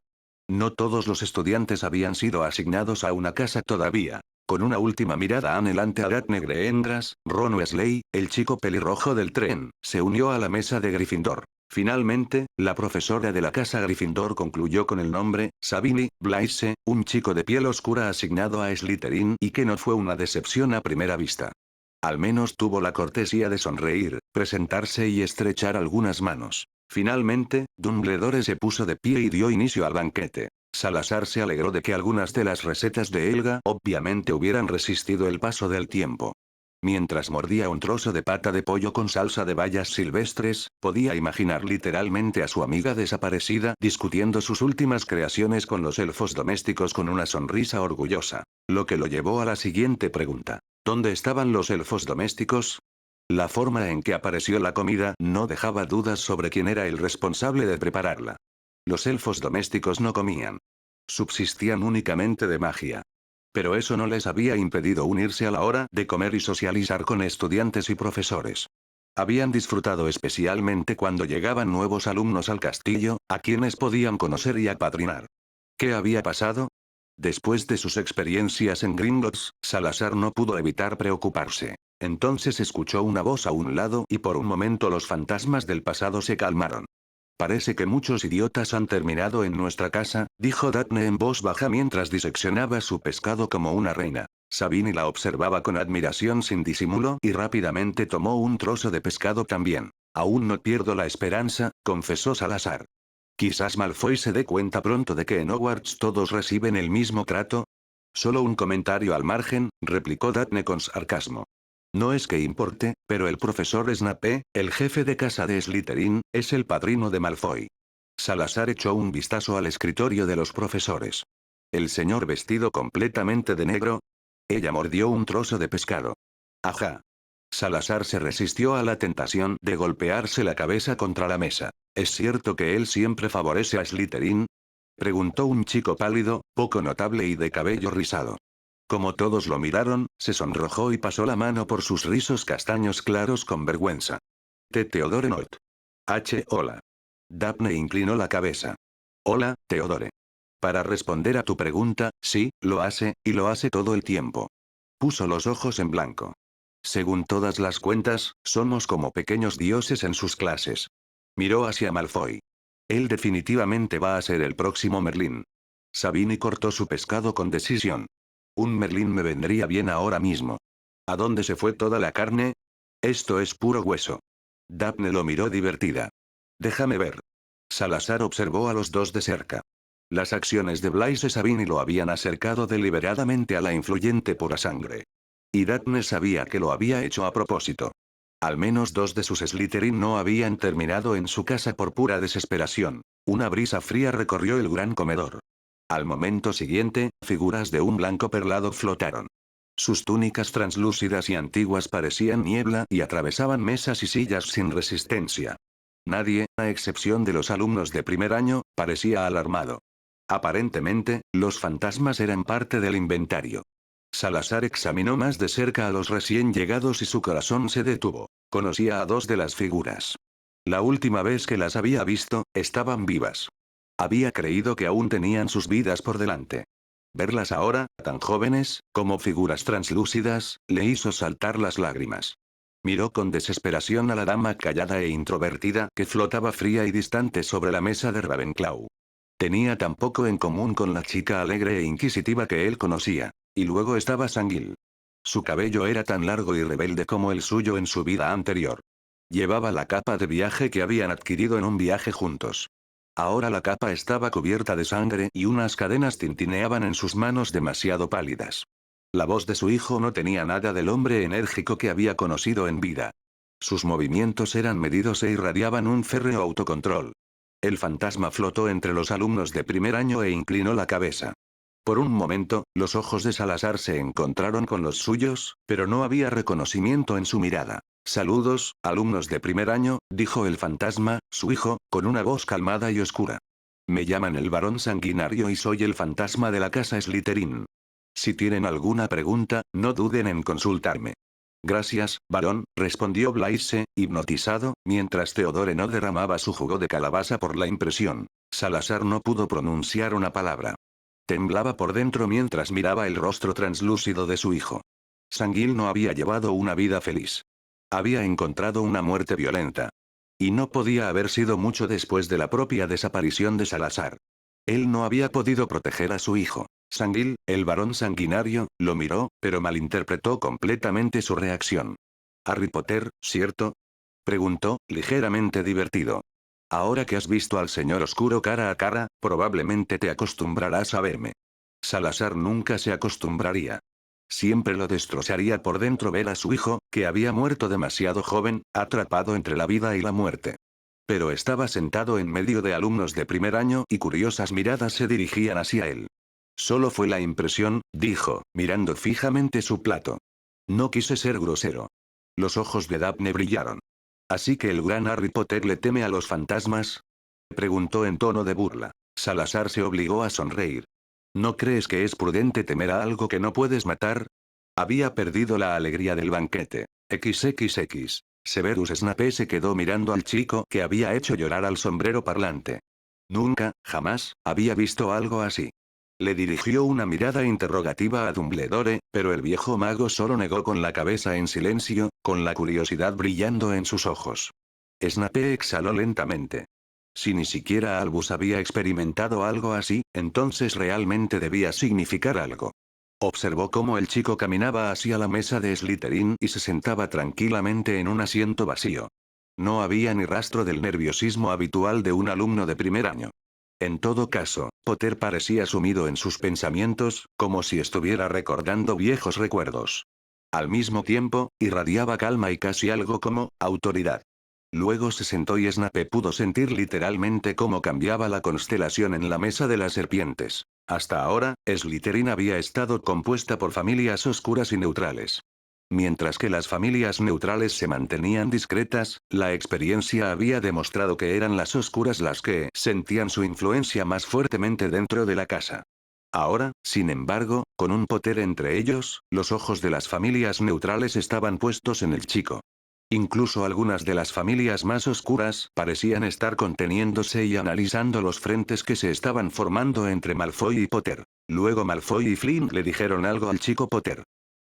No todos los estudiantes habían sido asignados a una casa todavía. Con una última mirada anhelante a Daphne Greengrass, Ron Weasley, el chico pelirrojo del tren, se unió a la mesa de Gryffindor. Finalmente, la profesora de la casa Gryffindor concluyó con el nombre, Sabini Blaise, un chico de piel oscura asignado a Slytherin y que no fue una decepción a primera vista. Al menos tuvo la cortesía de sonreír, presentarse y estrechar algunas manos. Finalmente, Dumbledore se puso de pie y dio inicio al banquete. Salazar se alegró de que algunas de las recetas de Helga obviamente hubieran resistido el paso del tiempo. Mientras mordía un trozo de pata de pollo con salsa de bayas silvestres, podía imaginar literalmente a su amiga desaparecida discutiendo sus últimas creaciones con los elfos domésticos con una sonrisa orgullosa. Lo que lo llevó a la siguiente pregunta. ¿Dónde estaban los elfos domésticos? La forma en que apareció la comida no dejaba dudas sobre quién era el responsable de prepararla. Los elfos domésticos no comían. Subsistían únicamente de magia. Pero eso no les había impedido unirse a la hora de comer y socializar con estudiantes y profesores. Habían disfrutado especialmente cuando llegaban nuevos alumnos al castillo, a quienes podían conocer y apadrinar. ¿Qué había pasado? Después de sus experiencias en Gringotts, Salazar no pudo evitar preocuparse. Entonces escuchó una voz a un lado y por un momento los fantasmas del pasado se calmaron. Parece que muchos idiotas han terminado en nuestra casa, dijo Daphne en voz baja mientras diseccionaba su pescado como una reina. Sabini la observaba con admiración sin disimulo y rápidamente tomó un trozo de pescado también. Aún no pierdo la esperanza, confesó Salazar. Quizás Malfoy se dé cuenta pronto de que en Hogwarts todos reciben el mismo trato. Solo un comentario al margen, replicó Daphne con sarcasmo. No es que importe, pero el profesor Snape, el jefe de casa de Slytherin, es el padrino de Malfoy. Salazar echó un vistazo al escritorio de los profesores. El señor vestido completamente de negro. Ella mordió un trozo de pescado. Ajá. Salazar se resistió a la tentación de golpearse la cabeza contra la mesa. ¿Es cierto que él siempre favorece a Slytherin? Preguntó un chico pálido, poco notable y de cabello rizado. Como todos lo miraron, se sonrojó y pasó la mano por sus rizos castaños claros con vergüenza. Theodore Not. Hola. Daphne inclinó la cabeza. Hola, Theodore. Para responder a tu pregunta, sí, lo hace, y lo hace todo el tiempo. Puso los ojos en blanco. Según todas las cuentas, somos como pequeños dioses en sus clases. Miró hacia Malfoy. Él definitivamente va a ser el próximo Merlín. Sabini cortó su pescado con decisión. Un Merlín me vendría bien ahora mismo. ¿A dónde se fue toda la carne? Esto es puro hueso. Daphne lo miró divertida. Déjame ver. Salazar observó a los dos de cerca. Las acciones de Blaise Sabini lo habían acercado deliberadamente a la influyente pura sangre. Y Daphne sabía que lo había hecho a propósito. Al menos dos de sus Slytherin no habían terminado en su casa por pura desesperación. Una brisa fría recorrió el gran comedor. Al momento siguiente, figuras de un blanco perlado flotaron. Sus túnicas translúcidas y antiguas parecían niebla y atravesaban mesas y sillas sin resistencia. Nadie, a excepción de los alumnos de primer año, parecía alarmado. Aparentemente, los fantasmas eran parte del inventario. Salazar examinó más de cerca a los recién llegados y su corazón se detuvo. Conocía a dos de las figuras. La última vez que las había visto, estaban vivas. Había creído que aún tenían sus vidas por delante. Verlas ahora, tan jóvenes, como figuras translúcidas, le hizo saltar las lágrimas. Miró con desesperación a la dama callada e introvertida que flotaba fría y distante sobre la mesa de Ravenclaw. Tenía tan poco en común con la chica alegre e inquisitiva que él conocía. Y luego estaba Sangil. Su cabello era tan largo y rebelde como el suyo en su vida anterior. Llevaba la capa de viaje que habían adquirido en un viaje juntos. Ahora la capa estaba cubierta de sangre y unas cadenas tintineaban en sus manos demasiado pálidas. La voz de su hijo no tenía nada del hombre enérgico que había conocido en vida. Sus movimientos eran medidos e irradiaban un férreo autocontrol. El fantasma flotó entre los alumnos de primer año e inclinó la cabeza. Por un momento, los ojos de Salazar se encontraron con los suyos, pero no había reconocimiento en su mirada. Saludos, alumnos de primer año, dijo el fantasma, su hijo, con una voz calmada y oscura. Me llaman el varón sanguinario y soy el fantasma de la casa Slytherin. Si tienen alguna pregunta, no duden en consultarme. Gracias, varón, respondió Blaise, hipnotizado, mientras Theodore no derramaba su jugo de calabaza por la impresión. Salazar no pudo pronunciar una palabra. Temblaba por dentro mientras miraba el rostro translúcido de su hijo. Sanguil no había llevado una vida feliz. Había encontrado una muerte violenta. Y no podía haber sido mucho después de la propia desaparición de Salazar. Él no había podido proteger a su hijo. Sanguil, el varón sanguinario, lo miró, pero malinterpretó completamente su reacción. «Harry Potter, ¿cierto?», preguntó, ligeramente divertido. «Ahora que has visto al señor oscuro cara a cara, probablemente te acostumbrarás a verme». Salazar nunca se acostumbraría. Siempre lo destrozaría por dentro ver a su hijo, que había muerto demasiado joven, atrapado entre la vida y la muerte. Pero estaba sentado en medio de alumnos de primer año y curiosas miradas se dirigían hacia él. «Solo fue la impresión», dijo, mirando fijamente su plato. «No quise ser grosero». Los ojos de Daphne brillaron. «¿Así que el gran Harry Potter le teme a los fantasmas?», preguntó en tono de burla. Salazar se obligó a sonreír. «¿No crees que es prudente temer a algo que no puedes matar?». Había perdido la alegría del banquete. XXX. Severus Snape se quedó mirando al chico que había hecho llorar al sombrero parlante. Nunca, jamás, había visto algo así. Le dirigió una mirada interrogativa a Dumbledore, pero el viejo mago solo negó con la cabeza en silencio, con la curiosidad brillando en sus ojos. Snape exhaló lentamente. Si ni siquiera Albus había experimentado algo así, entonces realmente debía significar algo. Observó cómo el chico caminaba hacia la mesa de Slytherin y se sentaba tranquilamente en un asiento vacío. No había ni rastro del nerviosismo habitual de un alumno de primer año. En todo caso, Potter parecía sumido en sus pensamientos, como si estuviera recordando viejos recuerdos. Al mismo tiempo, irradiaba calma y casi algo como autoridad. Luego se sentó y Snape pudo sentir literalmente cómo cambiaba la constelación en la mesa de las serpientes. Hasta ahora, Slytherin había estado compuesta por familias oscuras y neutrales. Mientras que las familias neutrales se mantenían discretas, la experiencia había demostrado que eran las oscuras las que sentían su influencia más fuertemente dentro de la casa. Ahora, sin embargo, con un Potter entre ellos, los ojos de las familias neutrales estaban puestos en el chico. Incluso algunas de las familias más oscuras parecían estar conteniéndose y analizando los frentes que se estaban formando entre Malfoy y Potter. Luego Malfoy y Flynn le dijeron algo al chico Potter.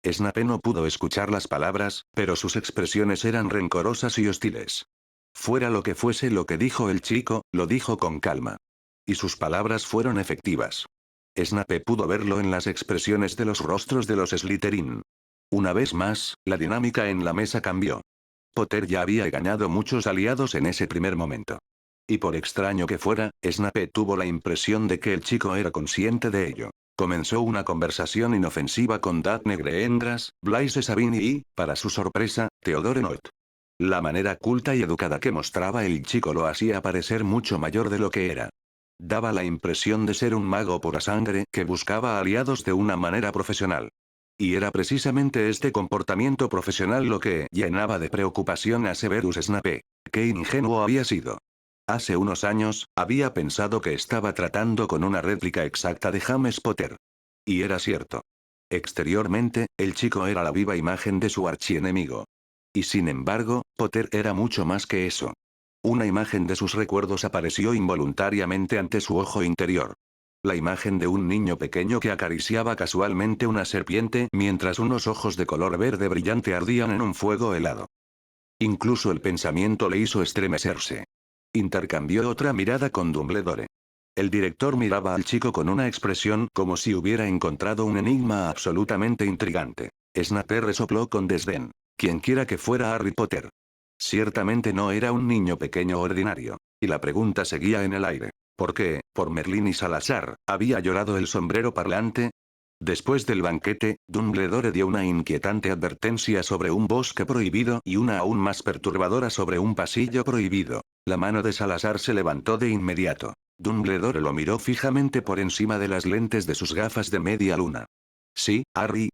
Snape no pudo escuchar las palabras, pero sus expresiones eran rencorosas y hostiles. Fuera lo que fuese lo que dijo el chico, lo dijo con calma. Y sus palabras fueron efectivas. Snape pudo verlo en las expresiones de los rostros de los Slytherin. Una vez más, la dinámica en la mesa cambió. Potter ya había ganado muchos aliados en ese primer momento. Y por extraño que fuera, Snape tuvo la impresión de que el chico era consciente de ello. Comenzó una conversación inofensiva con Daphne Greendras, Blaise Sabini y, para su sorpresa, Theodore Not. La manera culta y educada que mostraba el chico lo hacía parecer mucho mayor de lo que era. Daba la impresión de ser un mago pura sangre que buscaba aliados de una manera profesional. Y era precisamente este comportamiento profesional lo que llenaba de preocupación a Severus Snape. Qué ingenuo había sido. Hace unos años, había pensado que estaba tratando con una réplica exacta de James Potter. Y era cierto. Exteriormente, el chico era la viva imagen de su archienemigo. Y sin embargo, Potter era mucho más que eso. Una imagen de sus recuerdos apareció involuntariamente ante su ojo interior. La imagen de un niño pequeño que acariciaba casualmente una serpiente mientras unos ojos de color verde brillante ardían en un fuego helado. Incluso el pensamiento le hizo estremecerse. Intercambió otra mirada con Dumbledore. El director miraba al chico con una expresión como si hubiera encontrado un enigma absolutamente intrigante. Snape resopló con desdén. Quienquiera que fuera Harry Potter. Ciertamente no era un niño pequeño ordinario. Y la pregunta seguía en el aire. ¿Por qué, por Merlín y Salazar, había llorado el sombrero parlante? Después del banquete, Dumbledore dio una inquietante advertencia sobre un bosque prohibido y una aún más perturbadora sobre un pasillo prohibido. La mano de Salazar se levantó de inmediato. Dumbledore lo miró fijamente por encima de las lentes de sus gafas de media luna. Sí, Harry.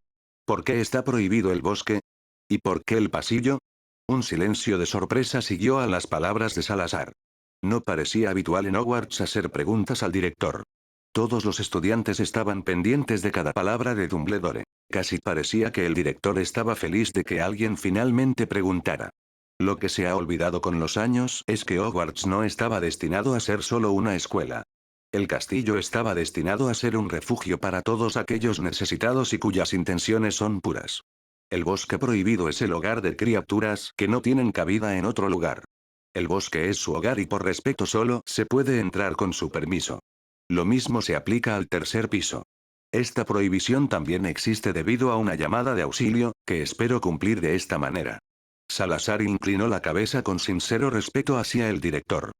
¿Por qué está prohibido el bosque? ¿Y por qué el pasillo? Un silencio de sorpresa siguió a las palabras de Salazar. No parecía habitual en Hogwarts hacer preguntas al director. Todos los estudiantes estaban pendientes de cada palabra de Dumbledore. Casi parecía que el director estaba feliz de que alguien finalmente preguntara. Lo que se ha olvidado con los años es que Hogwarts no estaba destinado a ser solo una escuela. El castillo estaba destinado a ser un refugio para todos aquellos necesitados y cuyas intenciones son puras. El bosque prohibido es el hogar de criaturas que no tienen cabida en otro lugar. El bosque es su hogar y por respeto solo se puede entrar con su permiso. Lo mismo se aplica al tercer piso. Esta prohibición también existe debido a una llamada de auxilio, que espero cumplir de esta manera. Salazar inclinó la cabeza con sincero respeto hacia el director.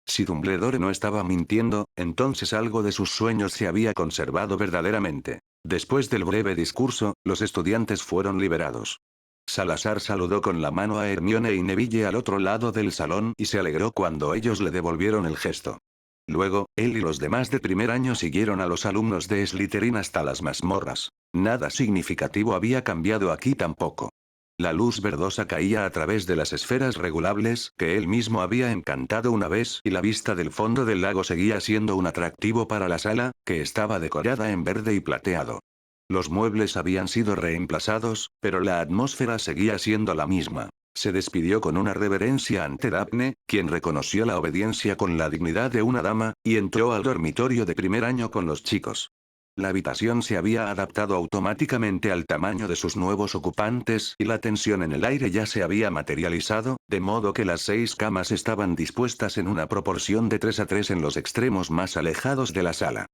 Si Dumbledore no estaba mintiendo, entonces algo de sus sueños se había conservado verdaderamente. Después del breve discurso, los estudiantes fueron liberados. Salazar saludó con la mano a Hermione y Neville al otro lado del salón y se alegró cuando ellos le devolvieron el gesto. Luego, él y los demás de primer año siguieron a los alumnos de Slytherin hasta las mazmorras. Nada significativo había cambiado aquí tampoco. La luz verdosa caía a través de las esferas regulables que él mismo había encantado una vez y la vista del fondo del lago seguía siendo un atractivo para la sala, que estaba decorada en verde y plateado. Los muebles habían sido reemplazados, pero la atmósfera seguía siendo la misma. Se despidió con una reverencia ante Daphne, quien reconoció la obediencia con la dignidad de una dama, y entró al dormitorio de primer año con los chicos. La habitación se había adaptado automáticamente al tamaño de sus nuevos ocupantes y la tensión en el aire ya se había materializado, de modo que las 6 camas estaban dispuestas en una proporción de 3 a 3 en los extremos más alejados de la sala.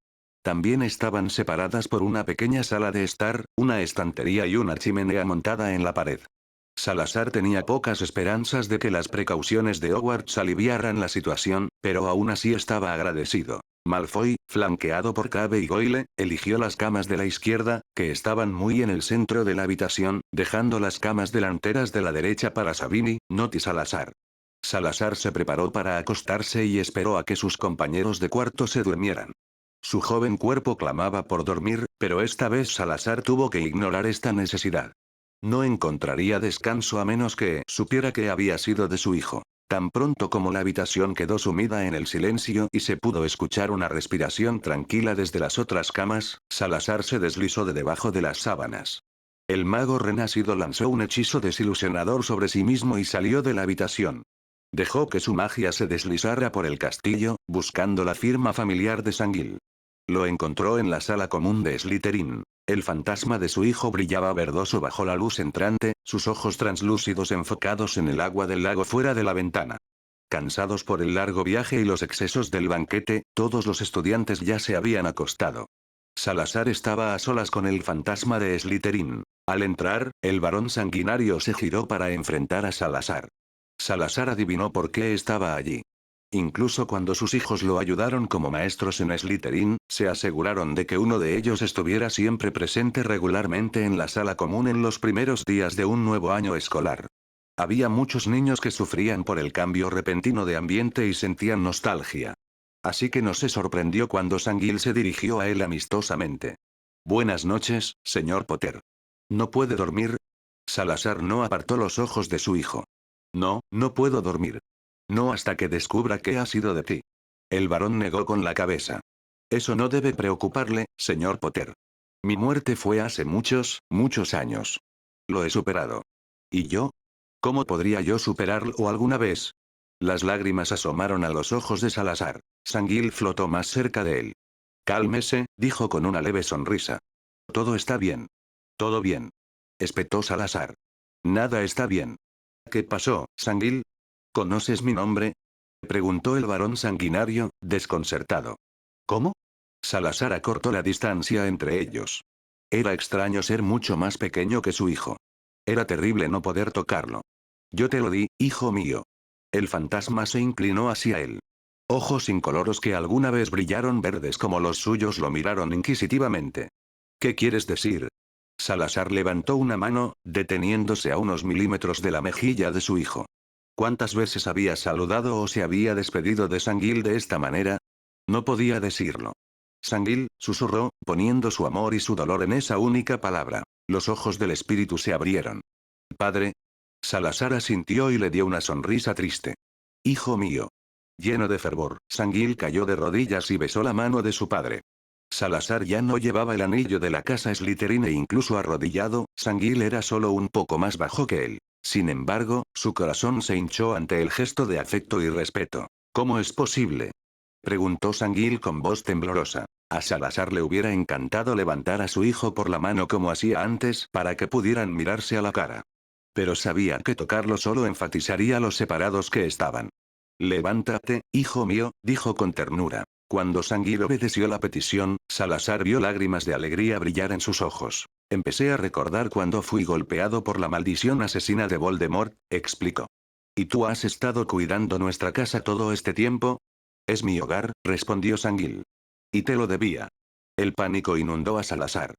También estaban separadas por una pequeña sala de estar, una estantería y una chimenea montada en la pared. Salazar tenía pocas esperanzas de que las precauciones de Hogwarts aliviaran la situación, pero aún así estaba agradecido. Malfoy, flanqueado por Crabbe y Goyle, eligió las camas de la izquierda, que estaban muy en el centro de la habitación, dejando las camas delanteras de la derecha para Sabini, Nott y Salazar. Salazar se preparó para acostarse y esperó a que sus compañeros de cuarto se durmieran. Su joven cuerpo clamaba por dormir, pero esta vez Salazar tuvo que ignorar esta necesidad. No encontraría descanso a menos que supiera que había sido de su hijo. Tan pronto como la habitación quedó sumida en el silencio y se pudo escuchar una respiración tranquila desde las otras camas, Salazar se deslizó de debajo de las sábanas. El mago renacido lanzó un hechizo desilusionador sobre sí mismo y salió de la habitación. Dejó que su magia se deslizara por el castillo, buscando la firma familiar de Sanguil. Lo encontró en la sala común de Slytherin. El fantasma de su hijo brillaba verdoso bajo la luz entrante, sus ojos translúcidos enfocados en el agua del lago fuera de la ventana. Cansados por el largo viaje y los excesos del banquete, todos los estudiantes ya se habían acostado. Salazar estaba a solas con el fantasma de Slytherin. Al entrar, el varón sanguinario se giró para enfrentar a Salazar. Salazar adivinó por qué estaba allí. Incluso cuando sus hijos lo ayudaron como maestros en Slytherin, se aseguraron de que uno de ellos estuviera siempre presente regularmente en la sala común en los primeros días de un nuevo año escolar. Había muchos niños que sufrían por el cambio repentino de ambiente y sentían nostalgia. Así que no se sorprendió cuando Sanguil se dirigió a él amistosamente. Buenas noches, señor Potter. ¿No puede dormir? Salazar no apartó los ojos de su hijo. No, no puedo dormir. No hasta que descubra qué ha sido de ti. El varón negó con la cabeza. Eso no debe preocuparle, señor Potter. Mi muerte fue hace muchos, muchos años. Lo he superado. ¿Y yo? ¿Cómo podría yo superarlo alguna vez? Las lágrimas asomaron a los ojos de Salazar. Sanguil flotó más cerca de él. Cálmese, dijo con una leve sonrisa. Todo está bien. Todo bien. Espetó Salazar. Nada está bien. ¿Qué pasó, Sanguil? ¿Conoces mi nombre? Preguntó el varón sanguinario, desconcertado. ¿Cómo? Salazar acortó la distancia entre ellos. Era extraño ser mucho más pequeño que su hijo. Era terrible no poder tocarlo. Yo te lo di, hijo mío. El fantasma se inclinó hacia él. Ojos incoloros que alguna vez brillaron verdes como los suyos lo miraron inquisitivamente. ¿Qué quieres decir? Salazar levantó una mano, deteniéndose a unos milímetros de la mejilla de su hijo. ¿Cuántas veces había saludado o se había despedido de Sanguil de esta manera? No podía decirlo. Sanguil, susurró, poniendo su amor y su dolor en esa única palabra. Los ojos del espíritu se abrieron. Padre. Salazar asintió y le dio una sonrisa triste. Hijo mío. Lleno de fervor, Sanguil cayó de rodillas y besó la mano de su padre. Salazar ya no llevaba el anillo de la casa Slytherin e incluso arrodillado, Sanguil era solo un poco más bajo que él. Sin embargo, su corazón se hinchó ante el gesto de afecto y respeto. ¿Cómo es posible?, preguntó Sanguil con voz temblorosa. A Salazar le hubiera encantado levantar a su hijo por la mano como hacía antes para que pudieran mirarse a la cara. Pero sabía que tocarlo solo enfatizaría lo separados que estaban. Levántate, hijo mío, dijo con ternura. Cuando Sanguil obedeció la petición, Salazar vio lágrimas de alegría brillar en sus ojos. Empecé a recordar cuando fui golpeado por la maldición asesina de Voldemort, explicó. ¿Y tú has estado cuidando nuestra casa todo este tiempo? Es mi hogar, respondió Sanguil. Y te lo debía. El pánico inundó a Salazar.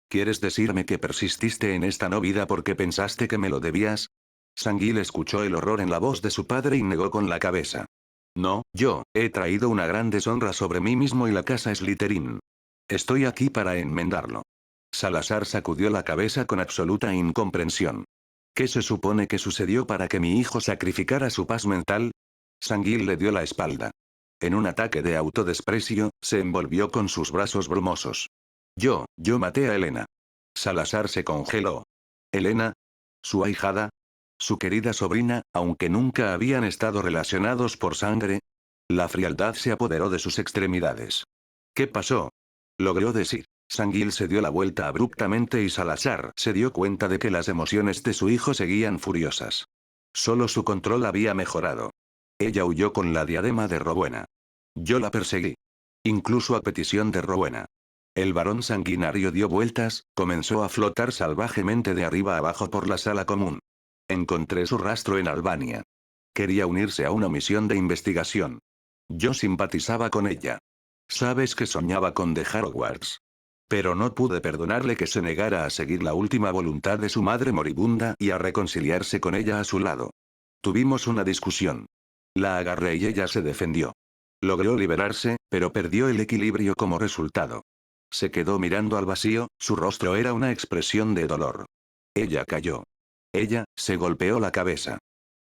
¿Quieres decirme que persististe en esta no vida porque pensaste que me lo debías? Sanguil escuchó el horror en la voz de su padre y negó con la cabeza. No, yo, he traído una gran deshonra sobre mí mismo y la casa Slytherin. Estoy aquí para enmendarlo. Salazar sacudió la cabeza con absoluta incomprensión. ¿Qué se supone que sucedió para que mi hijo sacrificara su paz mental? Sanguil le dio la espalda. En un ataque de autodesprecio, se envolvió con sus brazos brumosos. Yo maté a Elena. Salazar se congeló. ¿Elena? ¿Su ahijada? ¿Su querida sobrina, aunque nunca habían estado relacionados por sangre? La frialdad se apoderó de sus extremidades. ¿Qué pasó?, logró decir. Sanguil se dio la vuelta abruptamente y Salazar se dio cuenta de que las emociones de su hijo seguían furiosas. Solo su control había mejorado. Ella huyó con la diadema de Rowena. Yo la perseguí. Incluso a petición de Rowena. El varón sanguinario dio vueltas, comenzó a flotar salvajemente de arriba abajo por la sala común. Encontré su rastro en Albania. Quería unirse a una misión de investigación. Yo simpatizaba con ella. Sabes que soñaba con dejar Hogwarts. Pero no pude perdonarle que se negara a seguir la última voluntad de su madre moribunda y a reconciliarse con ella a su lado. Tuvimos una discusión. La agarré y ella se defendió. Logró liberarse, pero perdió el equilibrio como resultado. Se quedó mirando al vacío, su rostro era una expresión de dolor. Ella cayó. Ella, se golpeó la cabeza.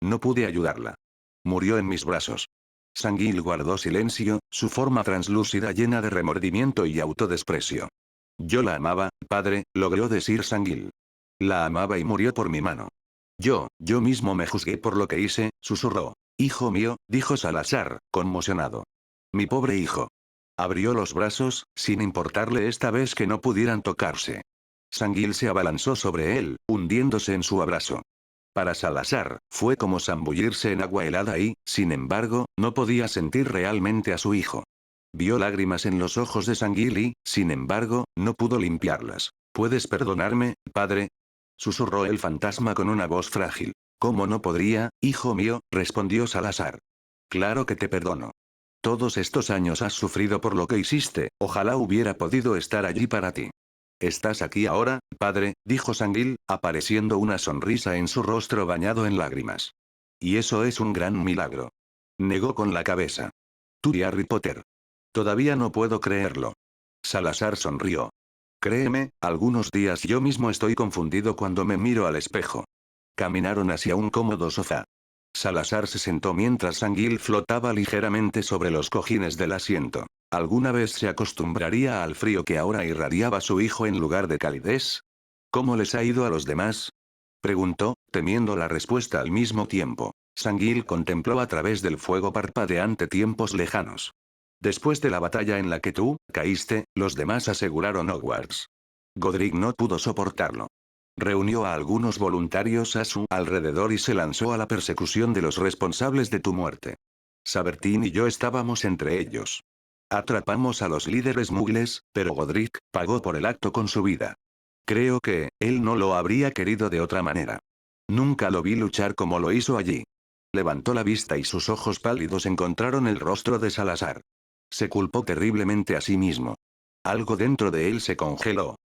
No pude ayudarla. Murió en mis brazos. Sanguil guardó silencio, su forma translúcida llena de remordimiento y autodesprecio. Yo la amaba, padre, logró decir Sanguil. La amaba y murió por mi mano. Yo mismo me juzgué por lo que hice, susurró. Hijo mío, dijo Salazar, conmocionado. Mi pobre hijo. Abrió los brazos, sin importarle esta vez que no pudieran tocarse. Sanguil se abalanzó sobre él, hundiéndose en su abrazo. Para Salazar, fue como zambullirse en agua helada y, sin embargo, no podía sentir realmente a su hijo. Vio lágrimas en los ojos de Sanguil y, sin embargo, no pudo limpiarlas. ¿Puedes perdonarme, padre?, susurró el fantasma con una voz frágil. ¿Cómo no podría, hijo mío?, respondió Salazar. Claro que te perdono. Todos estos años has sufrido por lo que hiciste, ojalá hubiera podido estar allí para ti. Estás aquí ahora, padre, dijo Sanguil, apareciendo una sonrisa en su rostro bañado en lágrimas. Y eso es un gran milagro. Negó con la cabeza. Tú y Harry Potter. Todavía no puedo creerlo. Salazar sonrió. Créeme, algunos días yo mismo estoy confundido cuando me miro al espejo. Caminaron hacia un cómodo sofá. Salazar se sentó mientras Sanguil flotaba ligeramente sobre los cojines del asiento. ¿Alguna vez se acostumbraría al frío que ahora irradiaba su hijo en lugar de calidez? ¿Cómo les ha ido a los demás?, preguntó, temiendo la respuesta al mismo tiempo. Sanguil contempló a través del fuego parpadeante tiempos lejanos. Después de la batalla en la que tú caíste, los demás aseguraron Hogwarts. Godric no pudo soportarlo. Reunió a algunos voluntarios a su alrededor y se lanzó a la persecución de los responsables de tu muerte. Sabertín y yo estábamos entre ellos. Atrapamos a los líderes mugles, pero Godric pagó por el acto con su vida. Creo que él no lo habría querido de otra manera. Nunca lo vi luchar como lo hizo allí. Levantó la vista y sus ojos pálidos encontraron el rostro de Salazar. Se culpó terriblemente a sí mismo. Algo dentro de él se congeló.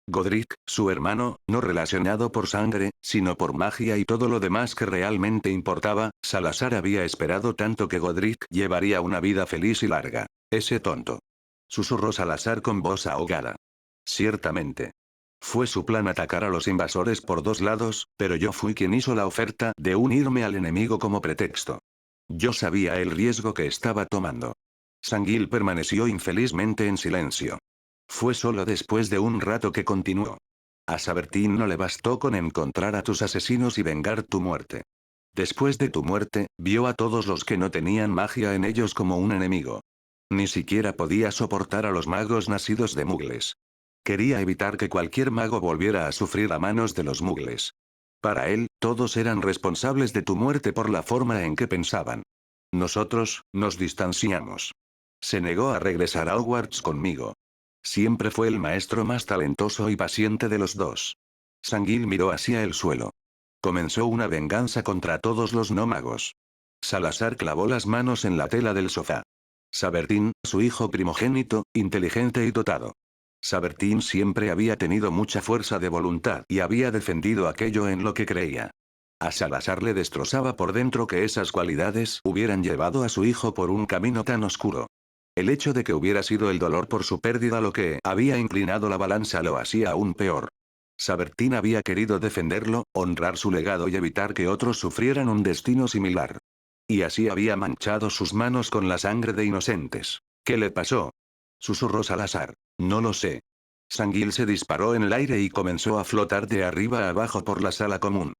Godric, su hermano, no relacionado por sangre, sino por magia y todo lo demás que realmente importaba, Salazar había esperado tanto que Godric llevaría una vida feliz y larga. Ese tonto. Susurró Salazar con voz ahogada. Ciertamente. Fue su plan atacar a los invasores por dos lados, pero yo fui quien hizo la oferta de unirme al enemigo como pretexto. Yo sabía el riesgo que estaba tomando. Sanguil permaneció infelizmente en silencio. Fue solo después de un rato que continuó. A Sabertín no le bastó con encontrar a tus asesinos y vengar tu muerte. Después de tu muerte, vio a todos los que no tenían magia en ellos como un enemigo. Ni siquiera podía soportar a los magos nacidos de mugles. Quería evitar que cualquier mago volviera a sufrir a manos de los mugles. Para él, todos eran responsables de tu muerte por la forma en que pensaban. Nosotros, nos distanciamos. Se negó a regresar a Hogwarts conmigo. Siempre fue el maestro más talentoso y paciente de los dos. Sanguil miró hacia el suelo. Comenzó una venganza contra todos los no magos. Salazar clavó las manos en la tela del sofá. Sabertín, su hijo primogénito, inteligente y dotado. Sabertín siempre había tenido mucha fuerza de voluntad y había defendido aquello en lo que creía. A Salazar le destrozaba por dentro que esas cualidades hubieran llevado a su hijo por un camino tan oscuro. El hecho de que hubiera sido el dolor por su pérdida lo que había inclinado la balanza lo hacía aún peor. Sabertín había querido defenderlo, honrar su legado y evitar que otros sufrieran un destino similar. Y así había manchado sus manos con la sangre de inocentes. ¿Qué le pasó? Susurró Salazar. No lo sé. Sanguil se disparó en el aire y comenzó a flotar de arriba a abajo por la sala común.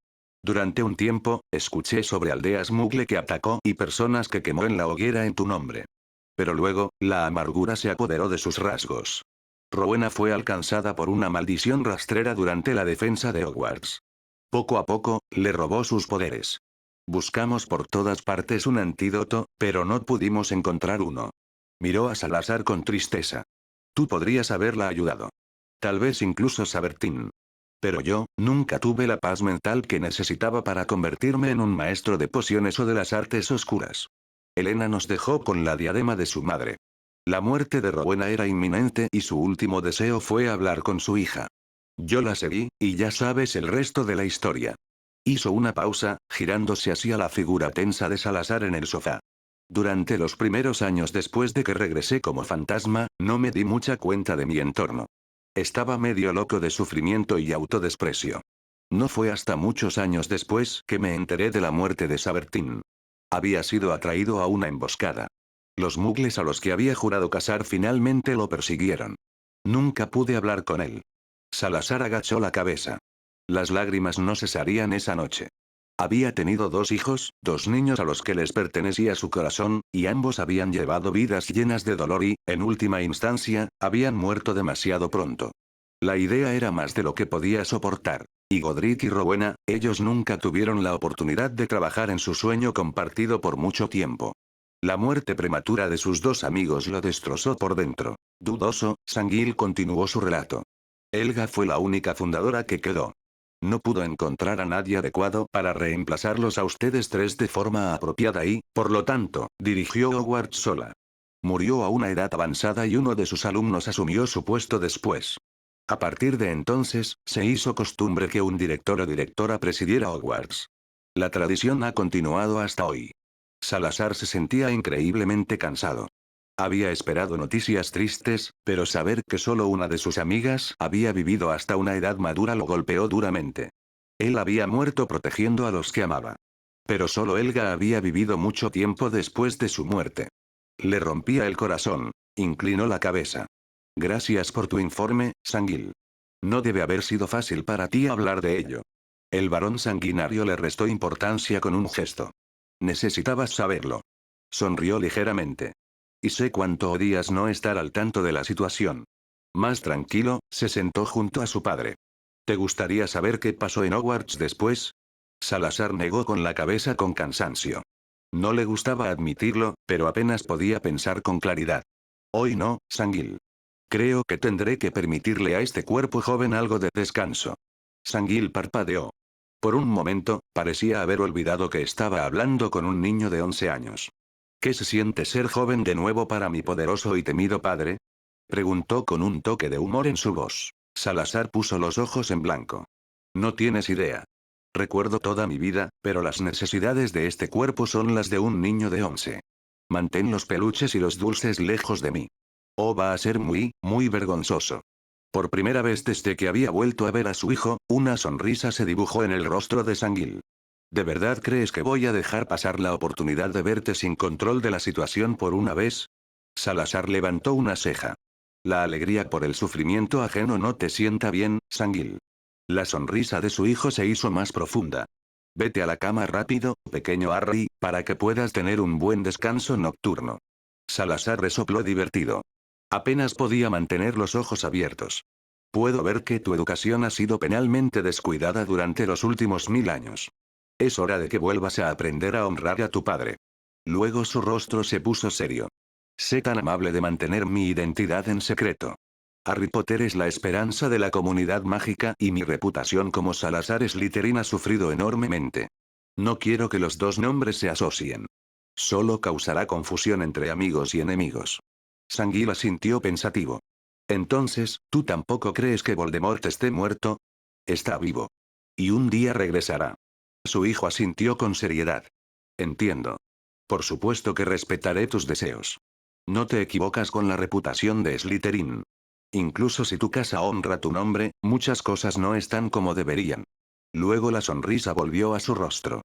Durante un tiempo, escuché sobre aldeas mugle que atacó y personas que quemó en la hoguera en tu nombre. Pero luego, la amargura se apoderó de sus rasgos. Rowena fue alcanzada por una maldición rastrera durante la defensa de Hogwarts. Poco a poco, le robó sus poderes. Buscamos por todas partes un antídoto, pero no pudimos encontrar uno. Miró a Salazar con tristeza. Tú podrías haberla ayudado. Tal vez incluso Sabertín. Pero yo, nunca tuve la paz mental que necesitaba para convertirme en un maestro de pociones o de las artes oscuras. Elena nos dejó con la diadema de su madre. La muerte de Rowena era inminente y su último deseo fue hablar con su hija. Yo la seguí, y ya sabes el resto de la historia. Hizo una pausa, girándose hacia la figura tensa de Salazar en el sofá. Durante los primeros años después de que regresé como fantasma, no me di mucha cuenta de mi entorno. Estaba medio loco de sufrimiento y autodesprecio. No fue hasta muchos años después que me enteré de la muerte de Sabertín. Había sido atraído a una emboscada. Los mugles a los que había jurado casar finalmente lo persiguieron. Nunca pude hablar con él. Salazar agachó la cabeza. Las lágrimas no cesarían esa noche. Había tenido 2 hijos, 2 niños a los que les pertenecía su corazón, y ambos habían llevado vidas llenas de dolor y, en última instancia, habían muerto demasiado pronto. La idea era más de lo que podía soportar. Y Godric y Rowena, ellos nunca tuvieron la oportunidad de trabajar en su sueño compartido por mucho tiempo. La muerte prematura de sus 2 amigos lo destrozó por dentro. Dudoso, Sanguil continuó su relato. Helga fue la única fundadora que quedó. No pudo encontrar a nadie adecuado para reemplazarlos a ustedes 3 de forma apropiada y, por lo tanto, dirigió Hogwarts sola. Murió a una edad avanzada y uno de sus alumnos asumió su puesto después. A partir de entonces, se hizo costumbre que un director o directora presidiera Hogwarts. La tradición ha continuado hasta hoy. Salazar se sentía increíblemente cansado. Había esperado noticias tristes, pero saber que solo una de sus amigas había vivido hasta una edad madura lo golpeó duramente. Él había muerto protegiendo a los que amaba. Pero solo Helga había vivido mucho tiempo después de su muerte. Le rompía el corazón. Inclinó la cabeza. Gracias por tu informe, Sanguil. No debe haber sido fácil para ti hablar de ello. El varón sanguinario le restó importancia con un gesto. Necesitabas saberlo. Sonrió ligeramente. Y sé cuánto odias no estar al tanto de la situación. Más tranquilo, se sentó junto a su padre. ¿Te gustaría saber qué pasó en Hogwarts después? Salazar negó con la cabeza con cansancio. No le gustaba admitirlo, pero apenas podía pensar con claridad. Hoy no, Sanguil. Creo que tendré que permitirle a este cuerpo joven algo de descanso. Sanguil parpadeó. Por un momento, parecía haber olvidado que estaba hablando con un niño de 11 años. ¿Qué se siente ser joven de nuevo para mi poderoso y temido padre? Preguntó con un toque de humor en su voz. Salazar puso los ojos en blanco. No tienes idea. Recuerdo toda mi vida, pero las necesidades de este cuerpo son las de un niño de 11. Mantén los peluches y los dulces lejos de mí. Oh, va a ser muy, muy vergonzoso. Por primera vez desde que había vuelto a ver a su hijo, una sonrisa se dibujó en el rostro de Sanguil. ¿De verdad crees que voy a dejar pasar la oportunidad de verte sin control de la situación por una vez? Salazar levantó una ceja. La alegría por el sufrimiento ajeno no te sienta bien, Sangil. La sonrisa de su hijo se hizo más profunda. Vete a la cama rápido, pequeño Harry, para que puedas tener un buen descanso nocturno. Salazar resopló divertido. Apenas podía mantener los ojos abiertos. Puedo ver que tu educación ha sido penalmente descuidada durante los últimos 1000 años. Es hora de que vuelvas a aprender a honrar a tu padre. Luego su rostro se puso serio. Sé tan amable de mantener mi identidad en secreto. Harry Potter es la esperanza de la comunidad mágica y mi reputación como Salazar Slytherin ha sufrido enormemente. No quiero que los dos nombres se asocien. Solo causará confusión entre amigos y enemigos. Sangil asintió pensativo. Entonces, ¿tú tampoco crees que Voldemort esté muerto? Está vivo. Y un día regresará. Su hijo asintió con seriedad. Entiendo. Por supuesto que respetaré tus deseos. No te equivocas con la reputación de Slytherin. Incluso si tu casa honra tu nombre, muchas cosas no están como deberían. Luego la sonrisa volvió a su rostro.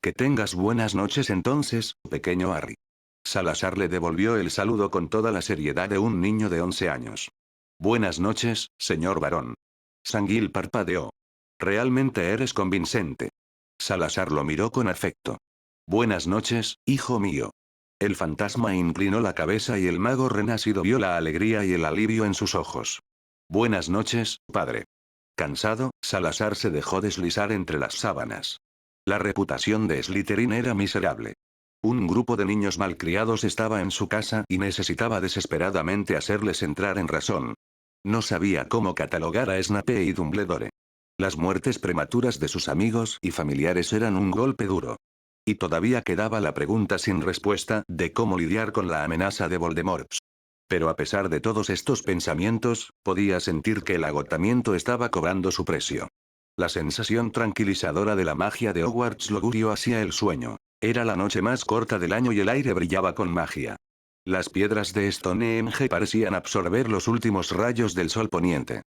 Que tengas buenas noches entonces, pequeño Harry. Salazar le devolvió el saludo con toda la seriedad de un niño de 11 años. Buenas noches, señor varón. Sangil parpadeó. Realmente eres convincente. Salazar lo miró con afecto. Buenas noches, hijo mío. El fantasma inclinó la cabeza y el mago renacido vio la alegría y el alivio en sus ojos. Buenas noches, padre. Cansado, Salazar se dejó deslizar entre las sábanas. La reputación de Slytherin era miserable. Un grupo de niños malcriados estaba en su casa y necesitaba desesperadamente hacerles entrar en razón. No sabía cómo catalogar a Snape y Dumbledore. Las muertes prematuras de sus amigos y familiares eran un golpe duro. Y todavía quedaba la pregunta sin respuesta de cómo lidiar con la amenaza de Voldemort. Pero a pesar de todos estos pensamientos, podía sentir que el agotamiento estaba cobrando su precio. La sensación tranquilizadora de la magia de Hogwarts lo guió hacia el sueño. Era la noche más corta del año y el aire brillaba con magia. Las piedras de Stonehenge parecían absorber los últimos rayos del sol poniente.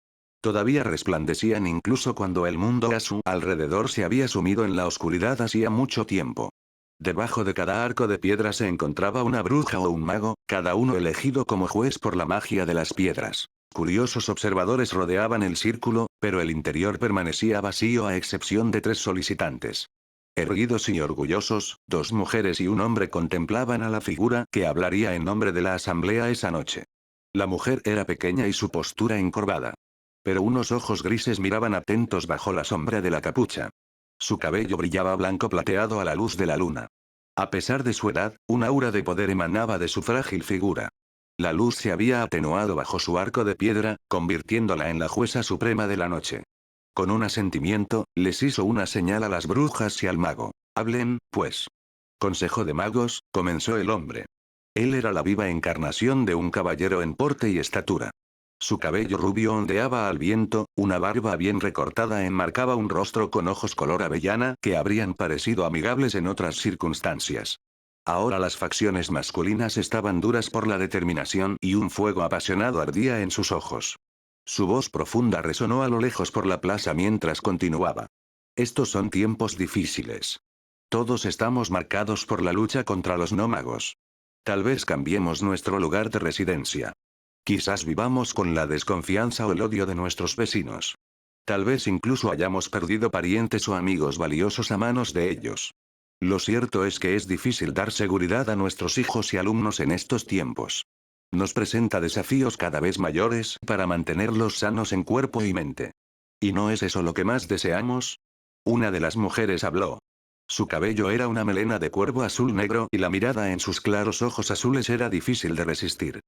Todavía resplandecían incluso cuando el mundo a su alrededor se había sumido en la oscuridad hacía mucho tiempo. Debajo de cada arco de piedra se encontraba una bruja o un mago, cada uno elegido como juez por la magia de las piedras. Curiosos observadores rodeaban el círculo, pero el interior permanecía vacío a excepción de 3 solicitantes. Erguidos y orgullosos, 2 mujeres y un hombre contemplaban a la figura que hablaría en nombre de la asamblea esa noche. La mujer era pequeña y su postura encorvada. Pero unos ojos grises miraban atentos bajo la sombra de la capucha. Su cabello brillaba blanco plateado a la luz de la luna. A pesar de su edad, un aura de poder emanaba de su frágil figura. La luz se había atenuado bajo su arco de piedra, convirtiéndola en la jueza suprema de la noche. Con un asentimiento, les hizo una señal a las brujas y al mago. Hablen, pues. Consejo de magos, comenzó el hombre. Él era la viva encarnación de un caballero en porte y estatura. Su cabello rubio ondeaba al viento, una barba bien recortada enmarcaba un rostro con ojos color avellana que habrían parecido amigables en otras circunstancias. Ahora las facciones masculinas estaban duras por la determinación y un fuego apasionado ardía en sus ojos. Su voz profunda resonó a lo lejos por la plaza mientras continuaba. Estos son tiempos difíciles. Todos estamos marcados por la lucha contra los nómagos. Tal vez cambiemos nuestro lugar de residencia. Quizás vivamos con la desconfianza o el odio de nuestros vecinos. Tal vez incluso hayamos perdido parientes o amigos valiosos a manos de ellos. Lo cierto es que es difícil dar seguridad a nuestros hijos y alumnos en estos tiempos. Nos presenta desafíos cada vez mayores para mantenerlos sanos en cuerpo y mente. ¿Y no es eso lo que más deseamos? Una de las mujeres habló. Su cabello era una melena de cuervo azul negro y la mirada en sus claros ojos azules era difícil de resistir.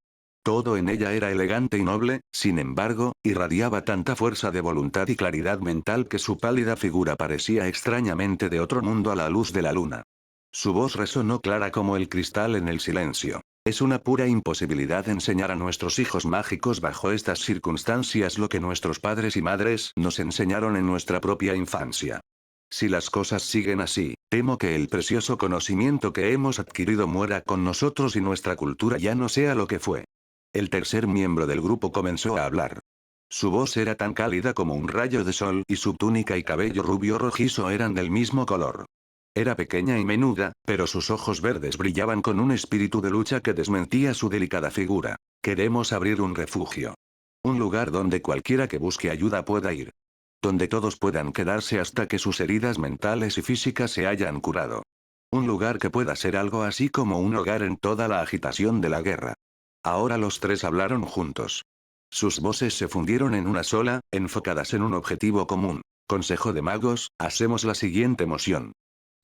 Todo en ella era elegante y noble, sin embargo, irradiaba tanta fuerza de voluntad y claridad mental que su pálida figura parecía extrañamente de otro mundo a la luz de la luna. Su voz resonó clara como el cristal en el silencio. Es una pura imposibilidad enseñar a nuestros hijos mágicos bajo estas circunstancias lo que nuestros padres y madres nos enseñaron en nuestra propia infancia. Si las cosas siguen así, temo que el precioso conocimiento que hemos adquirido muera con nosotros y nuestra cultura ya no sea lo que fue. El tercer miembro del grupo comenzó a hablar. Su voz era tan cálida como un rayo de sol y su túnica y cabello rubio rojizo eran del mismo color. Era pequeña y menuda, pero sus ojos verdes brillaban con un espíritu de lucha que desmentía su delicada figura. Queremos abrir un refugio. Un lugar donde cualquiera que busque ayuda pueda ir. Donde todos puedan quedarse hasta que sus heridas mentales y físicas se hayan curado. Un lugar que pueda ser algo así como un hogar en toda la agitación de la guerra. Ahora los tres hablaron juntos. Sus voces se fundieron en una sola, enfocadas en un objetivo común. Consejo de Magos, hacemos la siguiente moción.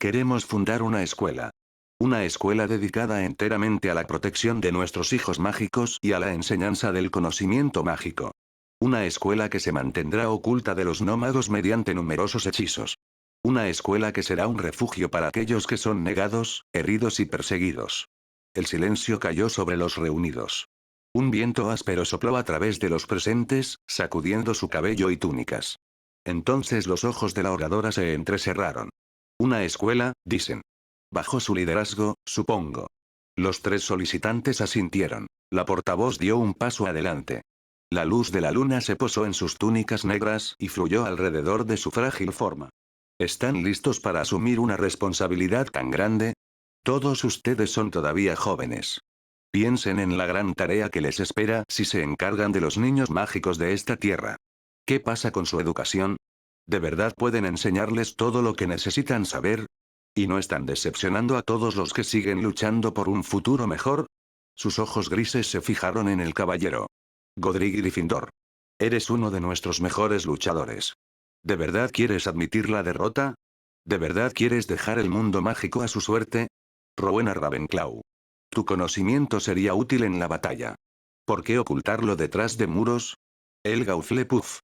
Queremos fundar una escuela. Una escuela dedicada enteramente a la protección de nuestros hijos mágicos y a la enseñanza del conocimiento mágico. Una escuela que se mantendrá oculta de los no magos mediante numerosos hechizos. Una escuela que será un refugio para aquellos que son negados, heridos y perseguidos. El silencio cayó sobre los reunidos. Un viento áspero sopló a través de los presentes, sacudiendo su cabello y túnicas. Entonces los ojos de la oradora se entrecerraron. Una escuela, dicen. Bajo su liderazgo, supongo. Los tres solicitantes asintieron. La portavoz dio un paso adelante. La luz de la luna se posó en sus túnicas negras y fluyó alrededor de su frágil forma. ¿Están listos para asumir una responsabilidad tan grande? Todos ustedes son todavía jóvenes. Piensen en la gran tarea que les espera si se encargan de los niños mágicos de esta tierra. ¿Qué pasa con su educación? ¿De verdad pueden enseñarles todo lo que necesitan saber? ¿Y no están decepcionando a todos los que siguen luchando por un futuro mejor? Sus ojos grises se fijaron en el caballero. Godric Gryffindor. Eres uno de nuestros mejores luchadores. ¿De verdad quieres admitir la derrota? ¿De verdad quieres dejar el mundo mágico a su suerte? Rowena Ravenclaw. Tu conocimiento sería útil en la batalla. ¿Por qué ocultarlo detrás de muros? Helga Hufflepuff.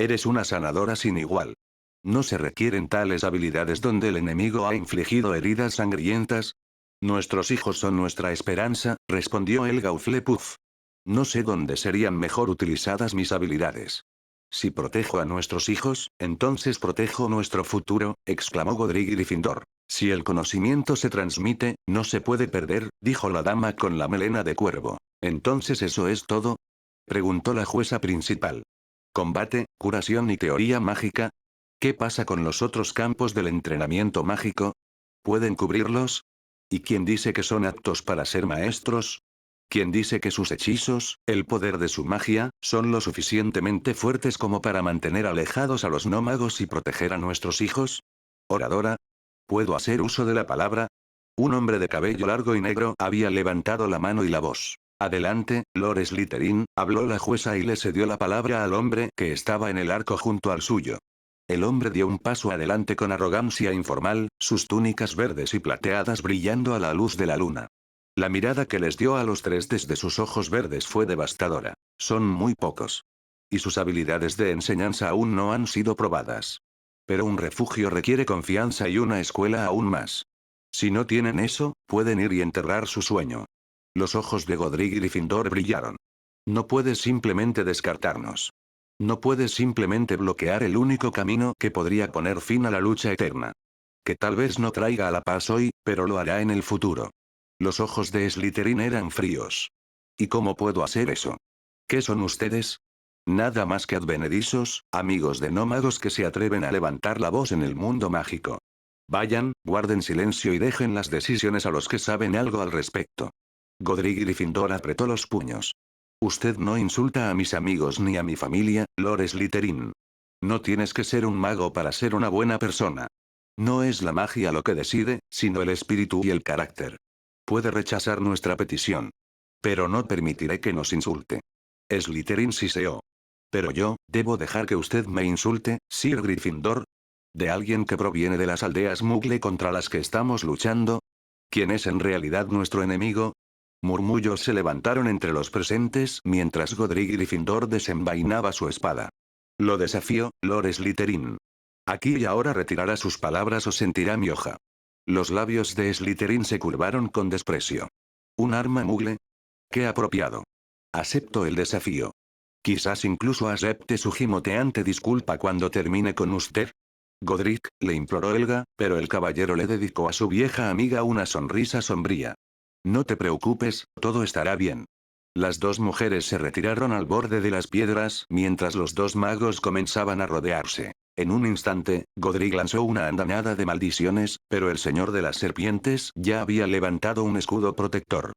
Eres una sanadora sin igual. ¿No se requieren tales habilidades donde el enemigo ha infligido heridas sangrientas? Nuestros hijos son nuestra esperanza, respondió Helga Hufflepuff. No sé dónde serían mejor utilizadas mis habilidades. Si protejo a nuestros hijos, entonces protejo nuestro futuro, exclamó Godric Gryffindor. Si el conocimiento se transmite, no se puede perder, dijo la dama con la melena de cuervo. ¿Entonces eso es todo? Preguntó la jueza principal. ¿Combate, curación y teoría mágica? ¿Qué pasa con los otros campos del entrenamiento mágico? ¿Pueden cubrirlos? ¿Y quién dice que son aptos para ser maestros? ¿Quién dice que sus hechizos, el poder de su magia, son lo suficientemente fuertes como para mantener alejados a los no magos y proteger a nuestros hijos? Oradora. ¿Puedo hacer uso de la palabra? Un hombre de cabello largo y negro había levantado la mano y la voz. Adelante, Lord Slytherin, habló la jueza y le cedió la palabra al hombre que estaba en el arco junto al suyo. El hombre dio un paso adelante con arrogancia informal, sus túnicas verdes y plateadas brillando a la luz de la luna. La mirada que les dio a los tres desde sus ojos verdes fue devastadora. Son muy pocos. Y sus habilidades de enseñanza aún no han sido probadas. Pero un refugio requiere confianza y una escuela aún más. Si no tienen eso, pueden ir y enterrar su sueño. Los ojos de Godric Gryffindor brillaron. No puedes simplemente descartarnos. No puedes simplemente bloquear el único camino que podría poner fin a la lucha eterna. Que tal vez no traiga a la paz hoy, pero lo hará en el futuro. Los ojos de Slytherin eran fríos. ¿Y cómo puedo hacer eso? ¿Qué son ustedes? Nada más que advenedizos, amigos de nómados que se atreven a levantar la voz en el mundo mágico. Vayan, guarden silencio y dejen las decisiones a los que saben algo al respecto. Godric Gryffindor apretó los puños. Usted no insulta a mis amigos ni a mi familia, Lord Slytherin. No tienes que ser un mago para ser una buena persona. No es la magia lo que decide, sino el espíritu y el carácter. Puede rechazar nuestra petición. Pero no permitiré que nos insulte. Slytherin siseó. Pero yo, ¿debo dejar que usted me insulte, Sir Gryffindor? ¿De alguien que proviene de las aldeas Muggle contra las que estamos luchando? ¿Quién es en realidad nuestro enemigo? Murmullos se levantaron entre los presentes mientras Godric Gryffindor desenvainaba su espada. Lo desafío, Lord Slytherin. Aquí y ahora retirará sus palabras o sentirá mi hoja. Los labios de Slytherin se curvaron con desprecio. ¿Un arma Muggle? ¡Qué apropiado! Acepto el desafío. Quizás incluso acepte su gimoteante disculpa cuando termine con usted. Godric, le imploró Helga, pero el caballero le dedicó a su vieja amiga una sonrisa sombría. No te preocupes, todo estará bien. Las dos mujeres se retiraron al borde de las piedras mientras los dos magos comenzaban a rodearse. En un instante, Godric lanzó una andanada de maldiciones, pero el señor de las serpientes ya había levantado un escudo protector.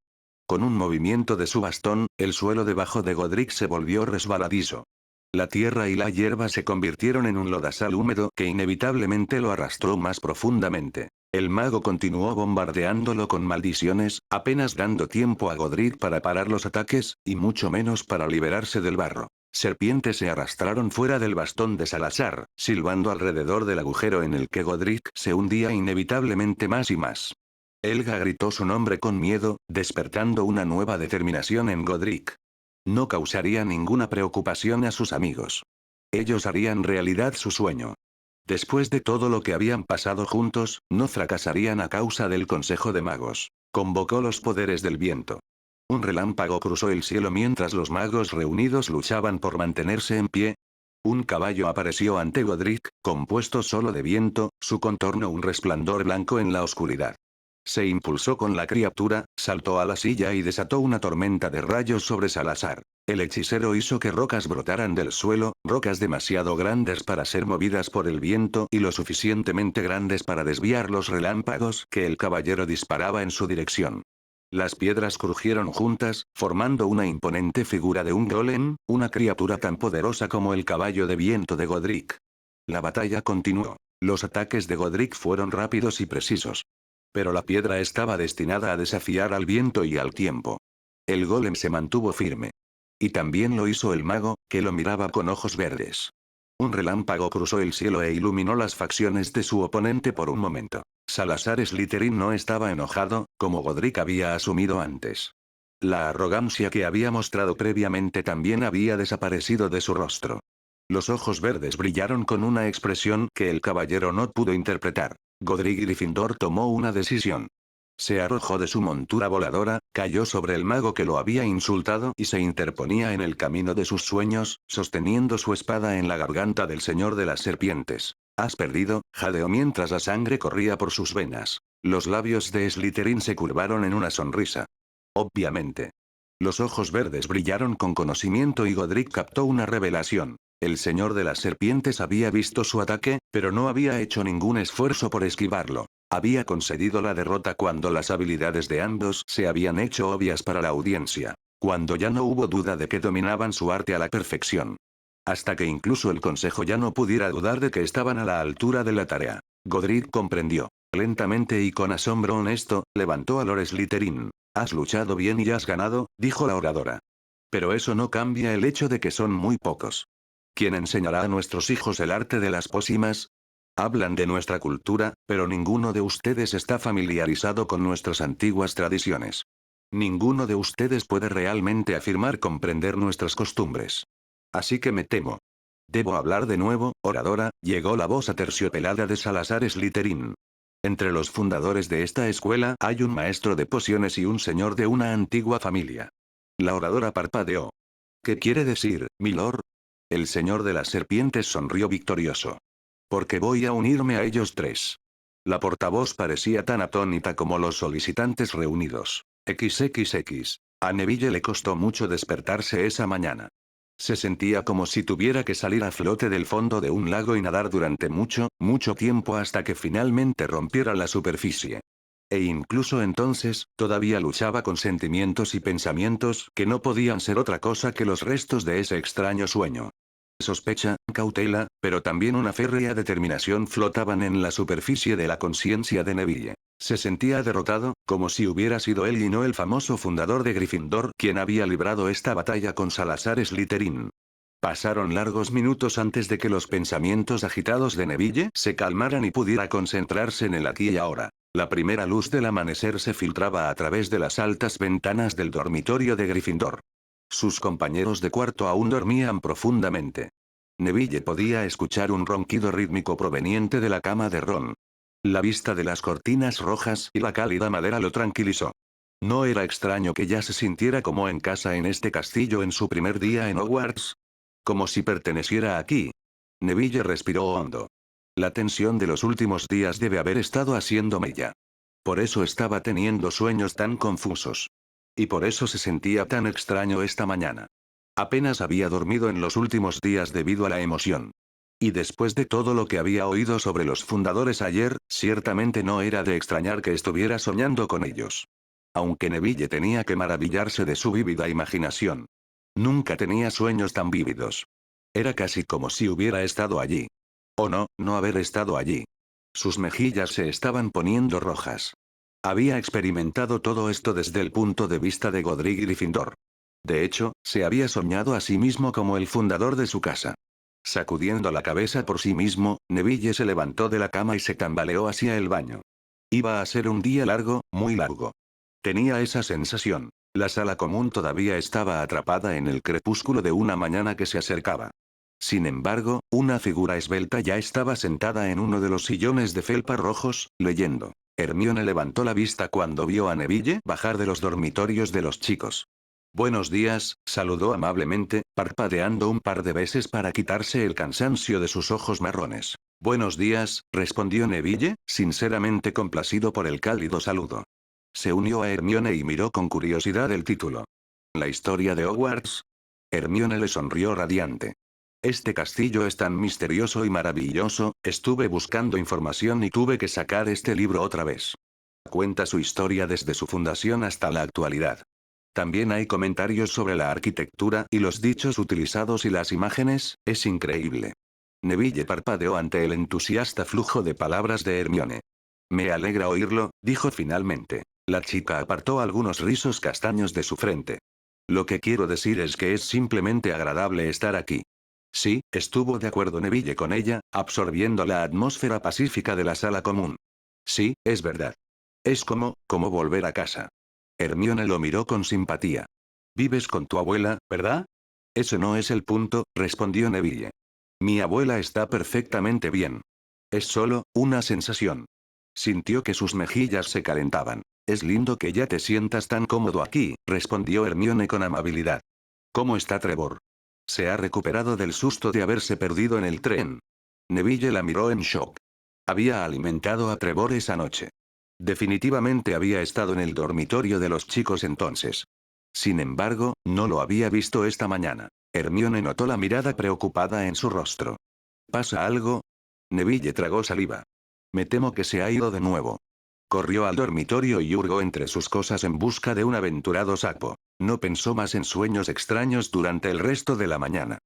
Con un movimiento de su bastón, el suelo debajo de Godric se volvió resbaladizo. La tierra y la hierba se convirtieron en un lodazal húmedo que inevitablemente lo arrastró más profundamente. El mago continuó bombardeándolo con maldiciones, apenas dando tiempo a Godric para parar los ataques, y mucho menos para liberarse del barro. Serpientes se arrastraron fuera del bastón de Salazar, silbando alrededor del agujero en el que Godric se hundía inevitablemente más y más. Helga gritó su nombre con miedo, despertando una nueva determinación en Godric. No causaría ninguna preocupación a sus amigos. Ellos harían realidad su sueño. Después de todo lo que habían pasado juntos, no fracasarían a causa del Consejo de Magos. Convocó los poderes del viento. Un relámpago cruzó el cielo mientras los magos reunidos luchaban por mantenerse en pie. Un caballo apareció ante Godric, compuesto solo de viento, su contorno un resplandor blanco en la oscuridad. Se impulsó con la criatura, saltó a la silla y desató una tormenta de rayos sobre Salazar. El hechicero hizo que rocas brotaran del suelo, rocas demasiado grandes para ser movidas por el viento y lo suficientemente grandes para desviar los relámpagos que el caballero disparaba en su dirección. Las piedras crujieron juntas, formando una imponente figura de un golem, una criatura tan poderosa como el caballo de viento de Godric. La batalla continuó. Los ataques de Godric fueron rápidos y precisos. Pero la piedra estaba destinada a desafiar al viento y al tiempo. El golem se mantuvo firme. Y también lo hizo el mago, que lo miraba con ojos verdes. Un relámpago cruzó el cielo e iluminó las facciones de su oponente por un momento. Salazar Slytherin no estaba enojado, como Godric había asumido antes. La arrogancia que había mostrado previamente también había desaparecido de su rostro. Los ojos verdes brillaron con una expresión que el caballero no pudo interpretar. Godric Gryffindor tomó una decisión. Se arrojó de su montura voladora, cayó sobre el mago que lo había insultado y se interponía en el camino de sus sueños, sosteniendo su espada en la garganta del señor de las serpientes. «Has perdido», jadeó mientras la sangre corría por sus venas. Los labios de Slytherin se curvaron en una sonrisa. Obviamente. Los ojos verdes brillaron con conocimiento y Godric captó una revelación. El señor de las serpientes había visto su ataque, pero no había hecho ningún esfuerzo por esquivarlo. Había concedido la derrota cuando las habilidades de ambos se habían hecho obvias para la audiencia. Cuando ya no hubo duda de que dominaban su arte a la perfección. Hasta que incluso el consejo ya no pudiera dudar de que estaban a la altura de la tarea. Godric comprendió. Lentamente y con asombro honesto, levantó a Lord Slytherin. «Has luchado bien y has ganado», dijo la oradora. «Pero eso no cambia el hecho de que son muy pocos. ¿Quién enseñará a nuestros hijos el arte de las pócimas? Hablan de nuestra cultura, pero ninguno de ustedes está familiarizado con nuestras antiguas tradiciones. Ninguno de ustedes puede realmente afirmar comprender nuestras costumbres. Así que me temo. Debo hablar de nuevo, oradora», llegó la voz aterciopelada de Salazar Slytherin. «Entre los fundadores de esta escuela hay un maestro de pociones y un señor de una antigua familia». La oradora parpadeó. «¿Qué quiere decir, milord?» El señor de las serpientes sonrió victorioso. «Porque voy a unirme a ellos tres». La portavoz parecía tan atónita como los solicitantes reunidos. XXX. A Neville le costó mucho despertarse esa mañana. Se sentía como si tuviera que salir a flote del fondo de un lago y nadar durante mucho, mucho tiempo hasta que finalmente rompiera la superficie. E incluso entonces, todavía luchaba con sentimientos y pensamientos que no podían ser otra cosa que los restos de ese extraño sueño. Sospecha, cautela, pero también una férrea determinación flotaban en la superficie de la conciencia de Neville. Se sentía derrotado, como si hubiera sido él y no el famoso fundador de Gryffindor quien había librado esta batalla con Salazar Slytherin. Pasaron largos minutos antes de que los pensamientos agitados de Neville se calmaran y pudiera concentrarse en el aquí y ahora. La primera luz del amanecer se filtraba a través de las altas ventanas del dormitorio de Gryffindor. Sus compañeros de cuarto aún dormían profundamente. Neville podía escuchar un ronquido rítmico proveniente de la cama de Ron. La vista de las cortinas rojas y la cálida madera lo tranquilizó. No era extraño que ya se sintiera como en casa en este castillo en su primer día en Hogwarts. Como si perteneciera aquí. Neville respiró hondo. La tensión de los últimos días debe haber estado haciendo mella. Por eso estaba teniendo sueños tan confusos. Y por eso se sentía tan extraño esta mañana. Apenas había dormido en los últimos días debido a la emoción. Y después de todo lo que había oído sobre los fundadores ayer, ciertamente no era de extrañar que estuviera soñando con ellos. Aunque Neville tenía que maravillarse de su vívida imaginación. Nunca tenía sueños tan vívidos. Era casi como si hubiera estado allí. O no, no haber estado allí. Sus mejillas se estaban poniendo rojas. Había experimentado todo esto desde el punto de vista de Godric Gryffindor. De hecho, se había soñado a sí mismo como el fundador de su casa. Sacudiendo la cabeza por sí mismo, Neville se levantó de la cama y se tambaleó hacia el baño. Iba a ser un día largo, muy largo. Tenía esa sensación. La sala común todavía estaba atrapada en el crepúsculo de una mañana que se acercaba. Sin embargo, una figura esbelta ya estaba sentada en uno de los sillones de felpa rojos, leyendo. Hermione levantó la vista cuando vio a Neville bajar de los dormitorios de los chicos. Buenos días, saludó amablemente, parpadeando un par de veces para quitarse el cansancio de sus ojos marrones. Buenos días, respondió Neville, sinceramente complacido por el cálido saludo. Se unió a Hermione y miró con curiosidad el título. ¿La historia de Hogwarts? Hermione le sonrió radiante. Este castillo es tan misterioso y maravilloso, estuve buscando información y tuve que sacar este libro otra vez. Cuenta su historia desde su fundación hasta la actualidad. También hay comentarios sobre la arquitectura y los dichos utilizados y las imágenes, es increíble. Neville parpadeó ante el entusiasta flujo de palabras de Hermione. Me alegra oírlo, dijo finalmente. La chica apartó algunos rizos castaños de su frente. Lo que quiero decir es que es simplemente agradable estar aquí. Sí, estuvo de acuerdo Neville con ella, absorbiendo la atmósfera pacífica de la sala común. Sí, es verdad. Es como volver a casa. Hermione lo miró con simpatía. Vives con tu abuela, ¿verdad? Ese no es el punto, respondió Neville. Mi abuela está perfectamente bien. Es solo una sensación. Sintió que sus mejillas se calentaban. Es lindo que ya te sientas tan cómodo aquí, respondió Hermione con amabilidad. ¿Cómo está Trevor? Se ha recuperado del susto de haberse perdido en el tren. Neville la miró en shock. Había alimentado a Trevor esa noche. Definitivamente había estado en el dormitorio de los chicos entonces. Sin embargo, no lo había visto esta mañana. Hermione notó la mirada preocupada en su rostro. ¿Pasa algo? Neville tragó saliva. Me temo que se ha ido de nuevo. Corrió al dormitorio y hurgó entre sus cosas en busca de un aventurado sapo. No pensó más en sueños extraños durante el resto de la mañana.